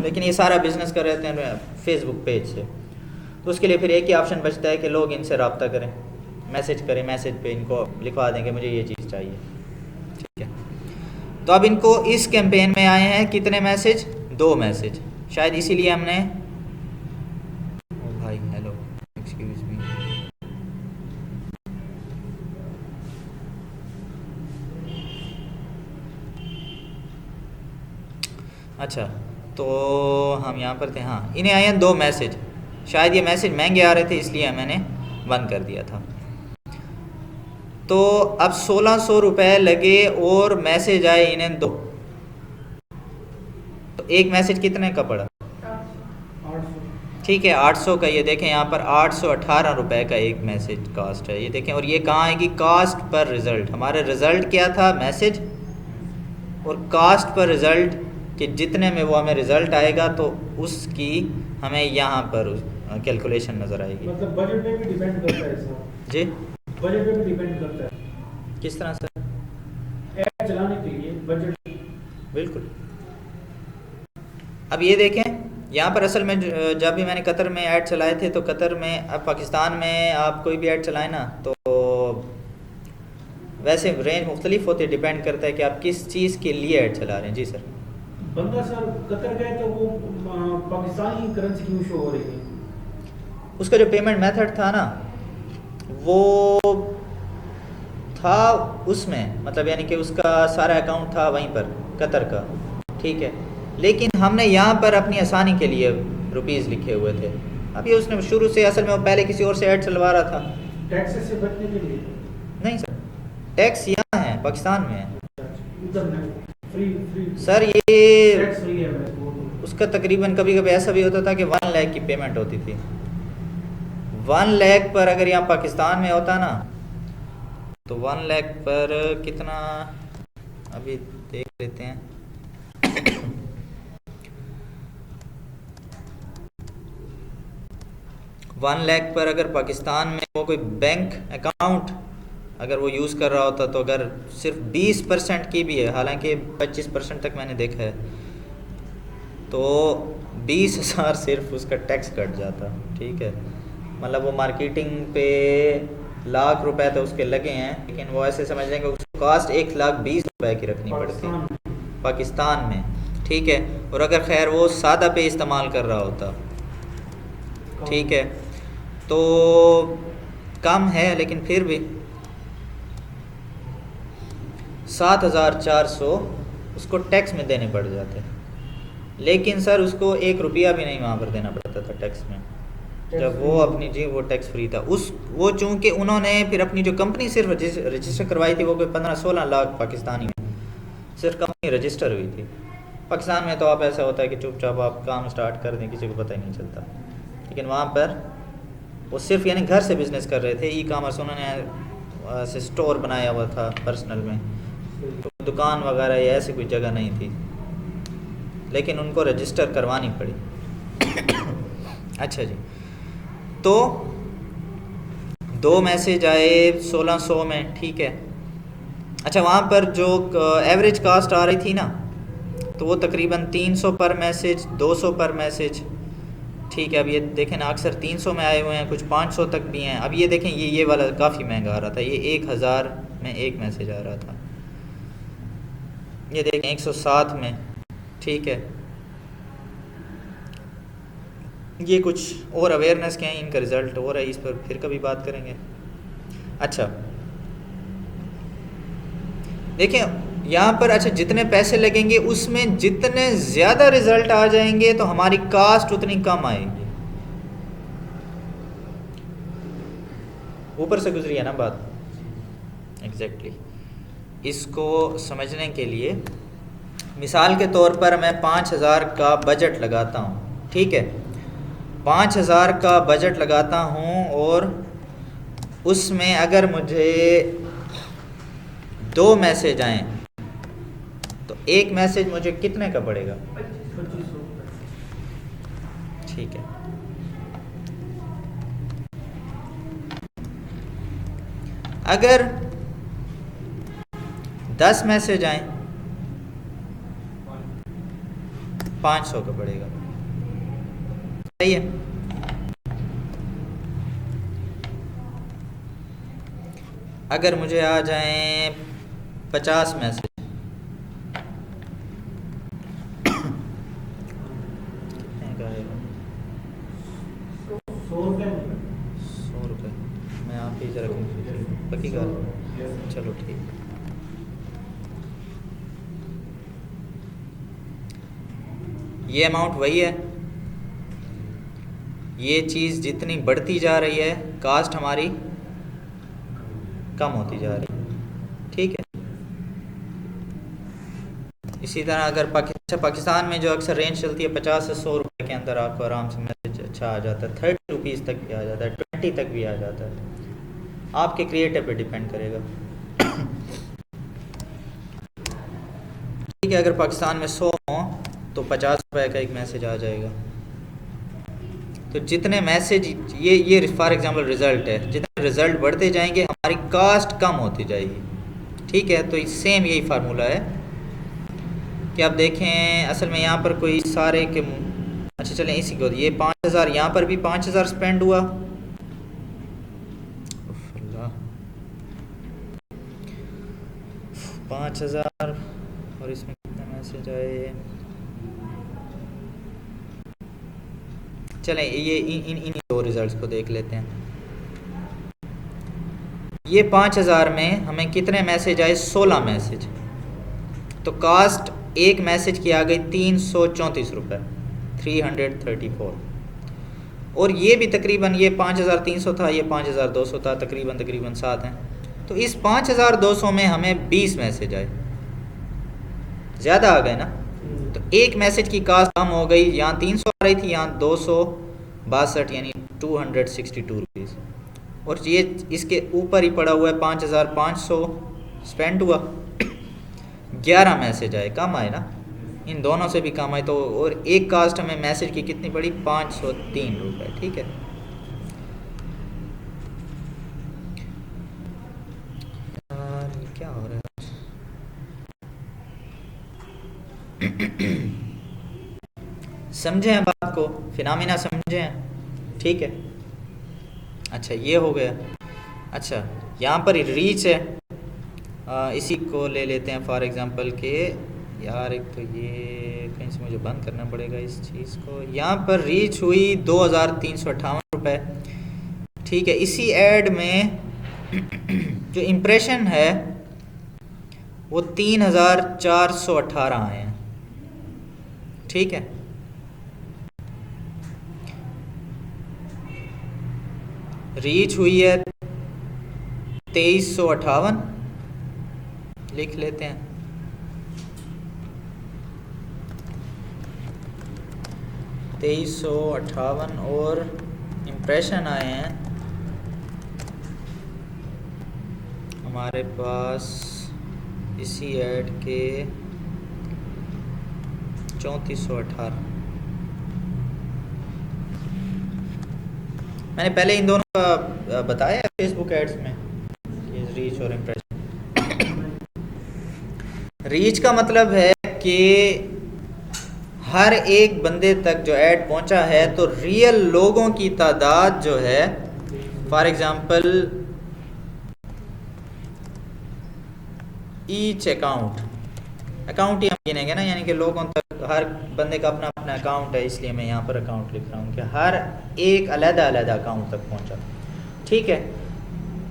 लेकिन ये सारा बिजनेस कर रहे थे फेसबुक पेज से, तो उसके लिए फिर एक ही ऑप्शन बचता है कि लोग इनसे रब्ता करें, मैसेज करें, मैसेज पे इनको लिखवा देंगे मुझे ये चीज़ चाहिए। ठीक है, तो अब इनको इस कैंपेन में आए हैं कितने मैसेज? 2 मैसेज। शायद इसीलिए हमने, ओ भाई हेलो, एक्सक्यूज मी, अच्छा तो हम यहाँ पर थे। हाँ, इन्हें आए हैं 2 मैसेज, शायद ये मैसेज महंगे आ रहे थे इसलिए मैंने बंद कर दिया था। तो अब 1600 रुपये लगे और मैसेज आए इन्हें 2, तो एक मैसेज कितने का पड़ा? 800। ठीक है, 800 का। ये देखें यहाँ पर 818 रुपये का एक मैसेज कास्ट है। ये देखें, और ये कहाँ आएगी? कास्ट पर रिज़ल्ट। हमारा रिज़ल्ट क्या था? मैसेज और कास्ट पर रिज़ल्ट कि जितने में वो हमें रिज़ल्ट आएगा तो उसकी हमें यहाँ पर कैलकुलेशन नज़र आएगी। मतलब बजट पे भी डिपेंड करता है सर। जी बजट पे भी डिपेंड करता है। किस तरह से? ऐड चलाने के लिए बजट। बिल्कुल। अब ये देखें यहाँ पर असल में जब भी मैंने कतर में ऐड चलाए थे तो कतर में, अब पाकिस्तान में आप कोई भी ऐड चलाएं ना तो वैसे रेंज मुख्तलिफ होती है, डिपेंड करता है कि आप किस चीज़ के लिए ऐड चला रहे हैं। जी सर। बंदा सर कतर गए तो वो पाकिस्तानी करेंसी क्यों शो हो रही है? उसका जो पेमेंट मेथड था ना वो था उसमें, मतलब यानी कि उसका सारा अकाउंट था वहीं पर कतर का, ठीक है। लेकिन हमने यहाँ पर अपनी आसानी के लिए रुपीज़ लिखे हुए थे। अब ये उसने शुरू से असल में वो पहले किसी और से ऐड चलवा रहा था। टैक्स से बचने के लिए? नहीं सर, टैक्स यहाँ है, पाकिस्तान में है उधर नहीं, फ्री सर। ये टैक्स फ्री है। उसका तकरीबन कभी कभी ऐसा भी होता था कि 1 लाख की पेमेंट होती थी। 1 लाख पर अगर यहाँ पाकिस्तान में होता ना तो 1 लाख पर कितना, अभी देख लेते हैं। 1 लाख पर अगर पाकिस्तान में वो कोई बैंक अकाउंट अगर वो यूज़ कर रहा होता तो अगर सिर्फ 20% की भी है, हालांकि 25% तक मैंने देखा है, तो 20,000 सिर्फ उसका टैक्स कट जाता, ठीक है। मतलब वो मार्केटिंग पे लाख रुपए तो उसके लगे हैं, लेकिन वो ऐसे समझ लेंगे उसको कॉस्ट 1,20,000 की रखनी पड़ती पाकिस्तान में, ठीक है। और अगर खैर वो सादा पे इस्तेमाल कर रहा होता, ठीक है, तो कम है, लेकिन फिर भी 7,400 उसको टैक्स में देने पड़ जाते। लेकिन सर उसको 1 रुपया भी नहीं वहाँ पर देना पड़ता था टैक्स में, जब वो अपनी जी वो टैक्स फ्री था। वो चूँकि उन्होंने फिर अपनी जो कंपनी सिर्फ रजिस्टर करवाई थी, वो कोई 15-16 लाख पाकिस्तानी में सिर्फ कंपनी रजिस्टर हुई थी। पाकिस्तान में तो आप ऐसा होता है कि चुपचाप आप काम स्टार्ट कर दें, किसी को पता ही नहीं चलता। लेकिन वहाँ पर वो सिर्फ यानी घर से बिज़नेस कर रहे थे, ई कॉमर्स, उन्होंने ऐसे स्टोर बनाया हुआ था पर्सनल में, तो दुकान वगैरह या ऐसी कोई जगह नहीं थी, लेकिन उनको रजिस्टर करवानी पड़ी। अच्छा जी, तो 2 मैसेज आए 1600 में, ठीक है। अच्छा, वहाँ पर जो एवरेज कास्ट आ रही थी ना, तो वो तकरीबन 300 पर मैसेज, 200 पर मैसेज, ठीक है। अब ये देखें ना, अक्सर 300 में आए हुए हैं, कुछ 500 तक भी हैं। अब ये देखें, ये वाला काफ़ी महंगा आ रहा था, ये 1000 में 1 मैसेज आ रहा था। ये देखें 107 में, ठीक है। ये कुछ और अवेयरनेस के हैं, इनका रिज़ल्ट हो रहा है, इस पर फिर कभी बात करेंगे। अच्छा देखें यहाँ पर, अच्छा जितने पैसे लगेंगे उसमें जितने ज़्यादा रिज़ल्ट आ जाएंगे तो हमारी कास्ट उतनी कम आएगी। ऊपर से गुजरी है ना बात, एग्जैक्टली। इसको समझने के लिए मिसाल के तौर पर मैं 5,000 का बजट लगाता हूँ, ठीक है। 5,000 का बजट लगाता हूँ और उसमें अगर मुझे 2 मैसेज आएँ तो 1 मैसेज मुझे कितने का पड़ेगा? 2500। ठीक है। अगर 10 मैसेज आए 500 का पड़ेगा, सही है। अगर मुझे आ जाएं 50 मैसेज, कितने का आएगा? 100 रुपये। 100 रुपये। मैं आप ही जरा पक्की बात, चलो ठीक। ये अमाउंट वही है। ये चीज़ जितनी बढ़ती जा रही है, कास्ट हमारी कम होती जा रही है, ठीक है। इसी तरह अगर पाकिस्तान में जो अक्सर रेंज चलती है 50 से 100 रुपये के अंदर आपको आराम से मैसेज अच्छा आ जाता है, 30 रुपीज़ तक भी आ जाता है, 20 तक भी आ जाता है। आपके क्रिएटर पे डिपेंड करेगा। ठीक है, अगर पाकिस्तान में 100 हो तो 50 रुपए का एक मैसेज आ जाएगा। तो जितने मैसेज ये फॉर एग्जांपल रिज़ल्ट है, जितने रिज़ल्ट बढ़ते जाएंगे हमारी कास्ट कम होती जाएगी। ठीक है, तो सेम यही फार्मूला है कि आप देखें असल में यहाँ पर कोई सारे के अच्छा चलें इसी को, ये 5000 यहाँ पर भी 5000 स्पेंड हुआ, 5000 और इसमें कितने मैसेज आए। चलें ये इन दो रिजल्ट्स को देख लेते हैं। ये 5000 में हमें कितने मैसेज आए, 16 मैसेज। तो कास्ट एक मैसेज की आ गई 334 रुपये, 334। और ये भी तकरीबन, ये 5300 था, ये 5200 था, तकरीबन साथ हैं। तो इस 5200 में हमें 20 मैसेज आए, ज़्यादा आ गए ना। तो एक मैसेज की कास्ट कम हो गई, यहाँ 300 आ रही थी, यहाँ 262 यानी 262 रुपीज़। और ये इसके ऊपर ही पड़ा हुआ है 5500 स्पेंड हुआ, 11 मैसेज आए, कम आए ना, इन दोनों से भी कम आए। तो और एक कास्ट हमें मैसेज की कितनी पड़ी, 503 रुपये। ठीक है, क्या हो रहा है समझे हैं बात को, फिनोमेना समझे हैं। ठीक है, अच्छा ये हो गया। अच्छा यहाँ पर रीच है, इसी को ले लेते हैं फॉर एग्जांपल के, यार एक तो ये कहीं से मुझे बंद करना पड़ेगा इस चीज़ को। यहाँ पर रीच हुई 2358 रुपये। ठीक है, इसी ऐड में जो इम्प्रेशन है वो 3418 आए हैं। ठीक है, रीच हुई है 2358, लिख लेते हैं। $2358 और इम्प्रेशन आए हैं हमारे पास इसी ऐड के 3418। मैंने पहले इन दोनों का बताया फेसबुक एड्स में, रीच और इम्प्रेशन। रीच का मतलब है कि हर एक बंदे तक जो ऐड पहुंचा है, तो रियल लोगों की तादाद जो है, फॉर एग्जांपल ईच अकाउंट ही हम गिनेंगे ना, यानी कि लोगों तक हर बंदे का अपना अपना अकाउंट है, इसलिए मैं यहाँ पर अकाउंट लिख रहा हूँ कि हर एक अलग अलग अकाउंट तक पहुँचा। ठीक है,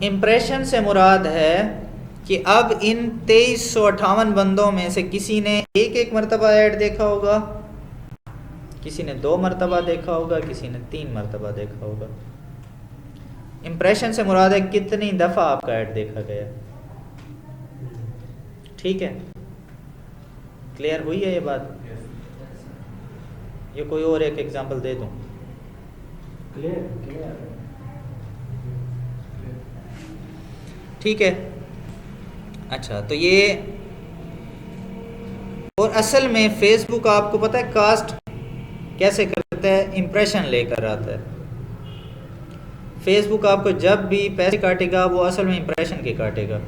इम्प्रेशन से मुराद है कि अब इन 2358 बंदों में से किसी ने एक मरतबा ऐड देखा होगा, किसी ने 2 मरतबा देखा होगा, किसी ने 3 मरतबा देखा होगा। इम्प्रेशन से मुराद है कितनी दफ़ा आपका ऐड देखा गया। ठीक है, क्लियर हुई है ये बात? ये कोई और एक एग्जांपल दे दूं? क्लियर। ठीक है, अच्छा तो ये, और असल में फेसबुक आपको पता है कास्ट कैसे करता है, इम्प्रेशन लेकर आता है। फेसबुक आपको जब भी पैसे काटेगा वो असल में इम्प्रेशन के काटेगा,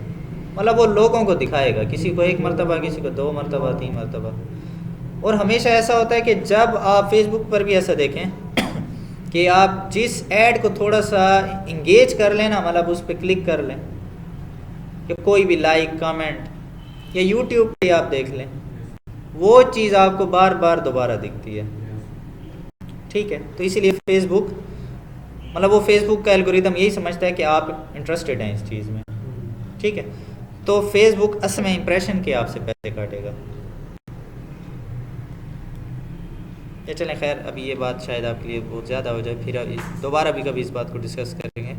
मतलब वो लोगों को दिखाएगा, किसी को 1 मरतबा, किसी को 2 मरतबा, 3 मरतबा। और हमेशा ऐसा होता है कि जब आप फेसबुक पर भी ऐसा देखें कि आप जिस ऐड को थोड़ा सा इंगेज कर लें ना, मतलब उस पर क्लिक कर लें, कि कोई भी लाइक कमेंट, या यूट्यूब पे आप देख लें, वो चीज़ आपको बार बार दोबारा दिखती है। ठीक है, तो इसीलिए फेसबुक, मतलब वो फेसबुक का एल्गोरिदम यही समझता है कि आप इंटरेस्टेड हैं इस चीज़ में। ठीक है, तो फेसबुक असल में इम्प्रेशन के आपसे पैसे काटेगा। ये चलें, खैर अभी ये बात शायद आपके लिए बहुत ज़्यादा हो जाए, फिर दोबारा भी कभी इस बात को डिस्कस करेंगे।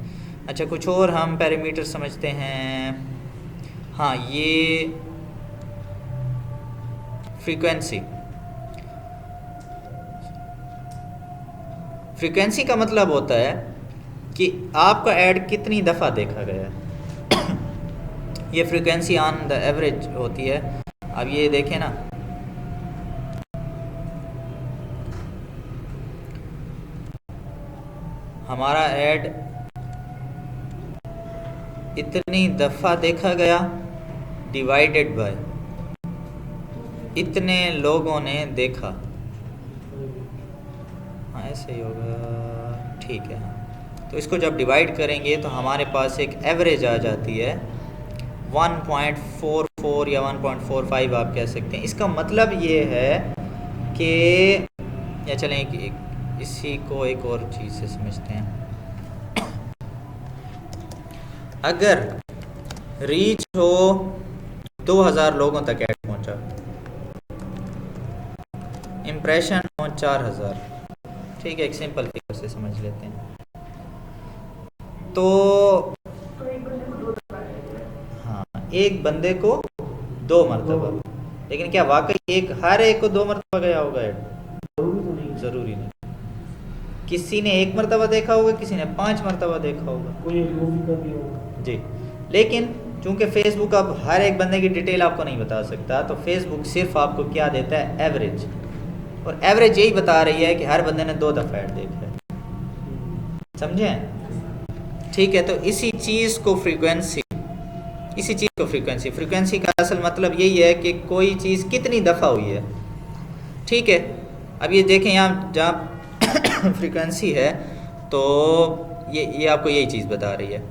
अच्छा, कुछ और हम पैरामीटर समझते हैं। हाँ, ये फ्रीक्वेंसी का मतलब होता है कि आपका ऐड कितनी दफ़ा देखा गया है। ये फ्रीक्वेंसी ऑन द एवरेज होती है। अब ये देखें ना, हमारा ऐड इतनी दफ़ा देखा गया डिवाइडेड बाय इतने लोगों ने देखा। हाँ ऐसे ही होगा, ठीक है। हाँ तो इसको जब डिवाइड करेंगे तो हमारे पास एक एवरेज आ जाती है 1.44 या 1.45 आप कह सकते हैं। इसका मतलब ये है कि या चलें इसी को एक और चीज़ से समझते हैं। अगर रीच हो 2000 लोगों तक ऐड पहुंचा, इम्प्रेशन हो 4000, ठीक है, एक सिंपल फिगर से समझ लेते हैं। तो एक बंदे को 2 दफा देना है। हाँ एक बंदे को 2 मरतबा, लेकिन क्या वाकई हर एक को 2 मरतबा गया होगा ऐड? जरूरी तो नहीं, ज़रूरी नहीं। किसी ने 1 मरतबा देखा होगा, किसी ने 5 मरतबा देखा होगा। कोई एक वो भी कर दिया होगा। जी, लेकिन चूंकि फेसबुक अब हर एक बंदे की डिटेल आपको नहीं बता सकता, तो फेसबुक सिर्फ आपको क्या देता है? एवरेज। और एवरेज यही बता रही है कि हर बंदे ने 2 दफ़ा ऐड देखा है। समझें? ठीक है, तो इसी चीज़ को फ्रीक्वेंसी का असल मतलब यही है कि कोई चीज़ कितनी दफ़ा हुई है। ठीक है, अब ये देखें यहाँ जहाँ फ्रीक्वेंसी है तो ये आपको यही चीज़ बता रही है।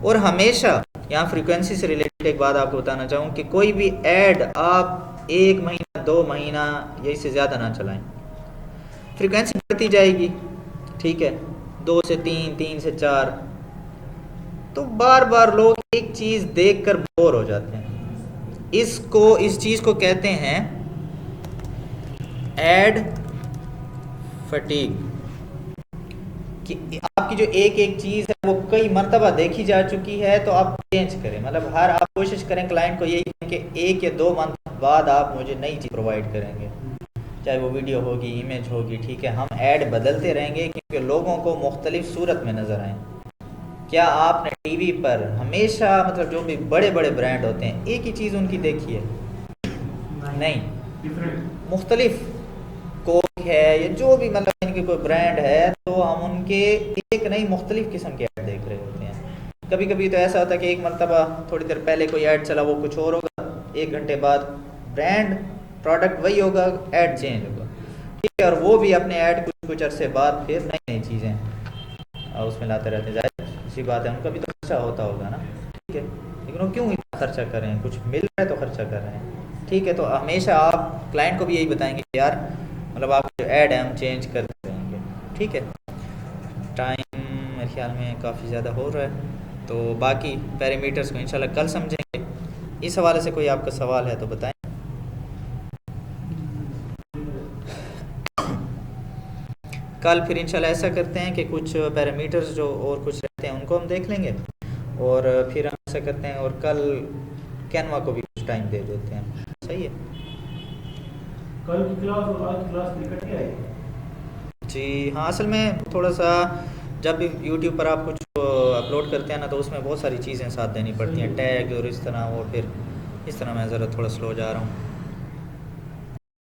और हमेशा यहाँ फ्रीक्वेंसी से रिलेटेड एक बात आपको बताना चाहूँ कि कोई भी ऐड आप 1 महीना 2 महीना या इससे ज़्यादा ना चलाएं, फ्रीक्वेंसी बढ़ती जाएगी। ठीक है, 2 से 3, 3 से 4, तो बार बार लोग एक चीज़ देखकर बोर हो जाते हैं। इस चीज़ को कहते हैं ऐड फटीग, कि आपकी जो एक चीज़ है वो कई मरतबा देखी जा चुकी है, तो आप चेंज करें। मतलब आप कोशिश करें क्लाइंट को यही कि 1 या 2 मंथ बाद आप मुझे नई चीज़ प्रोवाइड करेंगे, चाहे वो वीडियो होगी, इमेज होगी। ठीक है, हम ऐड बदलते रहेंगे क्योंकि लोगों को मुख्तलिफ सूरत में नज़र आए। क्या आपने टीवी पर हमेशा मतलब जो भी बड़े बड़े ब्रांड होते हैं एक ही चीज़ उनकी देखी है? नहीं, डिफरेंट मुख्तलिफ कोक है या जो भी मतलब इनके कोई ब्रांड है, तो हम उनके एक नहीं मुख्तलिफ किस्म के ऐड देख रहे होते हैं। कभी कभी तो ऐसा होता है कि एक मरतबा थोड़ी देर पहले कोई ऐड चला, वो कुछ और होगा, 1 घंटे बाद ब्रांड प्रोडक्ट वही होगा, ऐड चेंज होगा। ठीक है, और वो भी अपने ऐड कुछ अरसे बाद फिर नई नई चीज़ें उसमें लाते रहते हैं। सी बात है, उनका भी तो खर्चा होता होगा ना। ठीक है, लेकिन वो क्यों इतना खर्चा कर रहे हैं? कुछ मिल रहा है तो खर्चा कर रहे हैं। ठीक है, तो हमेशा आप क्लाइंट को भी यही बताएंगे कि यार मतलब आप जो ऐड है हम चेंज करते रहेंगे। ठीक है, टाइम मेरे ख्याल में काफ़ी ज़्यादा हो रहा है, तो बाकी पैरामीटर्स को इंशाल्लाह कल समझेंगे। इस हवाले से कोई आपका सवाल है तो बताएं। कल फिर इंशाल्लाह ऐसा करते हैं कि कुछ पैरामीटर्स जो और कुछ रहते हैं उनको हम देख लेंगे, और फिर हम ऐसा करते हैं और कल कैनवा को भी कुछ टाइम दे देते हैं। सही है? कल की क्लास और आज की क्लास इकट्ठी आएगी? जी हाँ, असल में थोड़ा सा जब भी यूट्यूब पर आप कुछ अपलोड करते हैं ना, तो उसमें बहुत सारी चीज़ें साथ देनी पड़ती हैं, टैग और इस तरह, और फिर इस तरह मैं ज़रा थोड़ा स्लो जा रहा हूँ।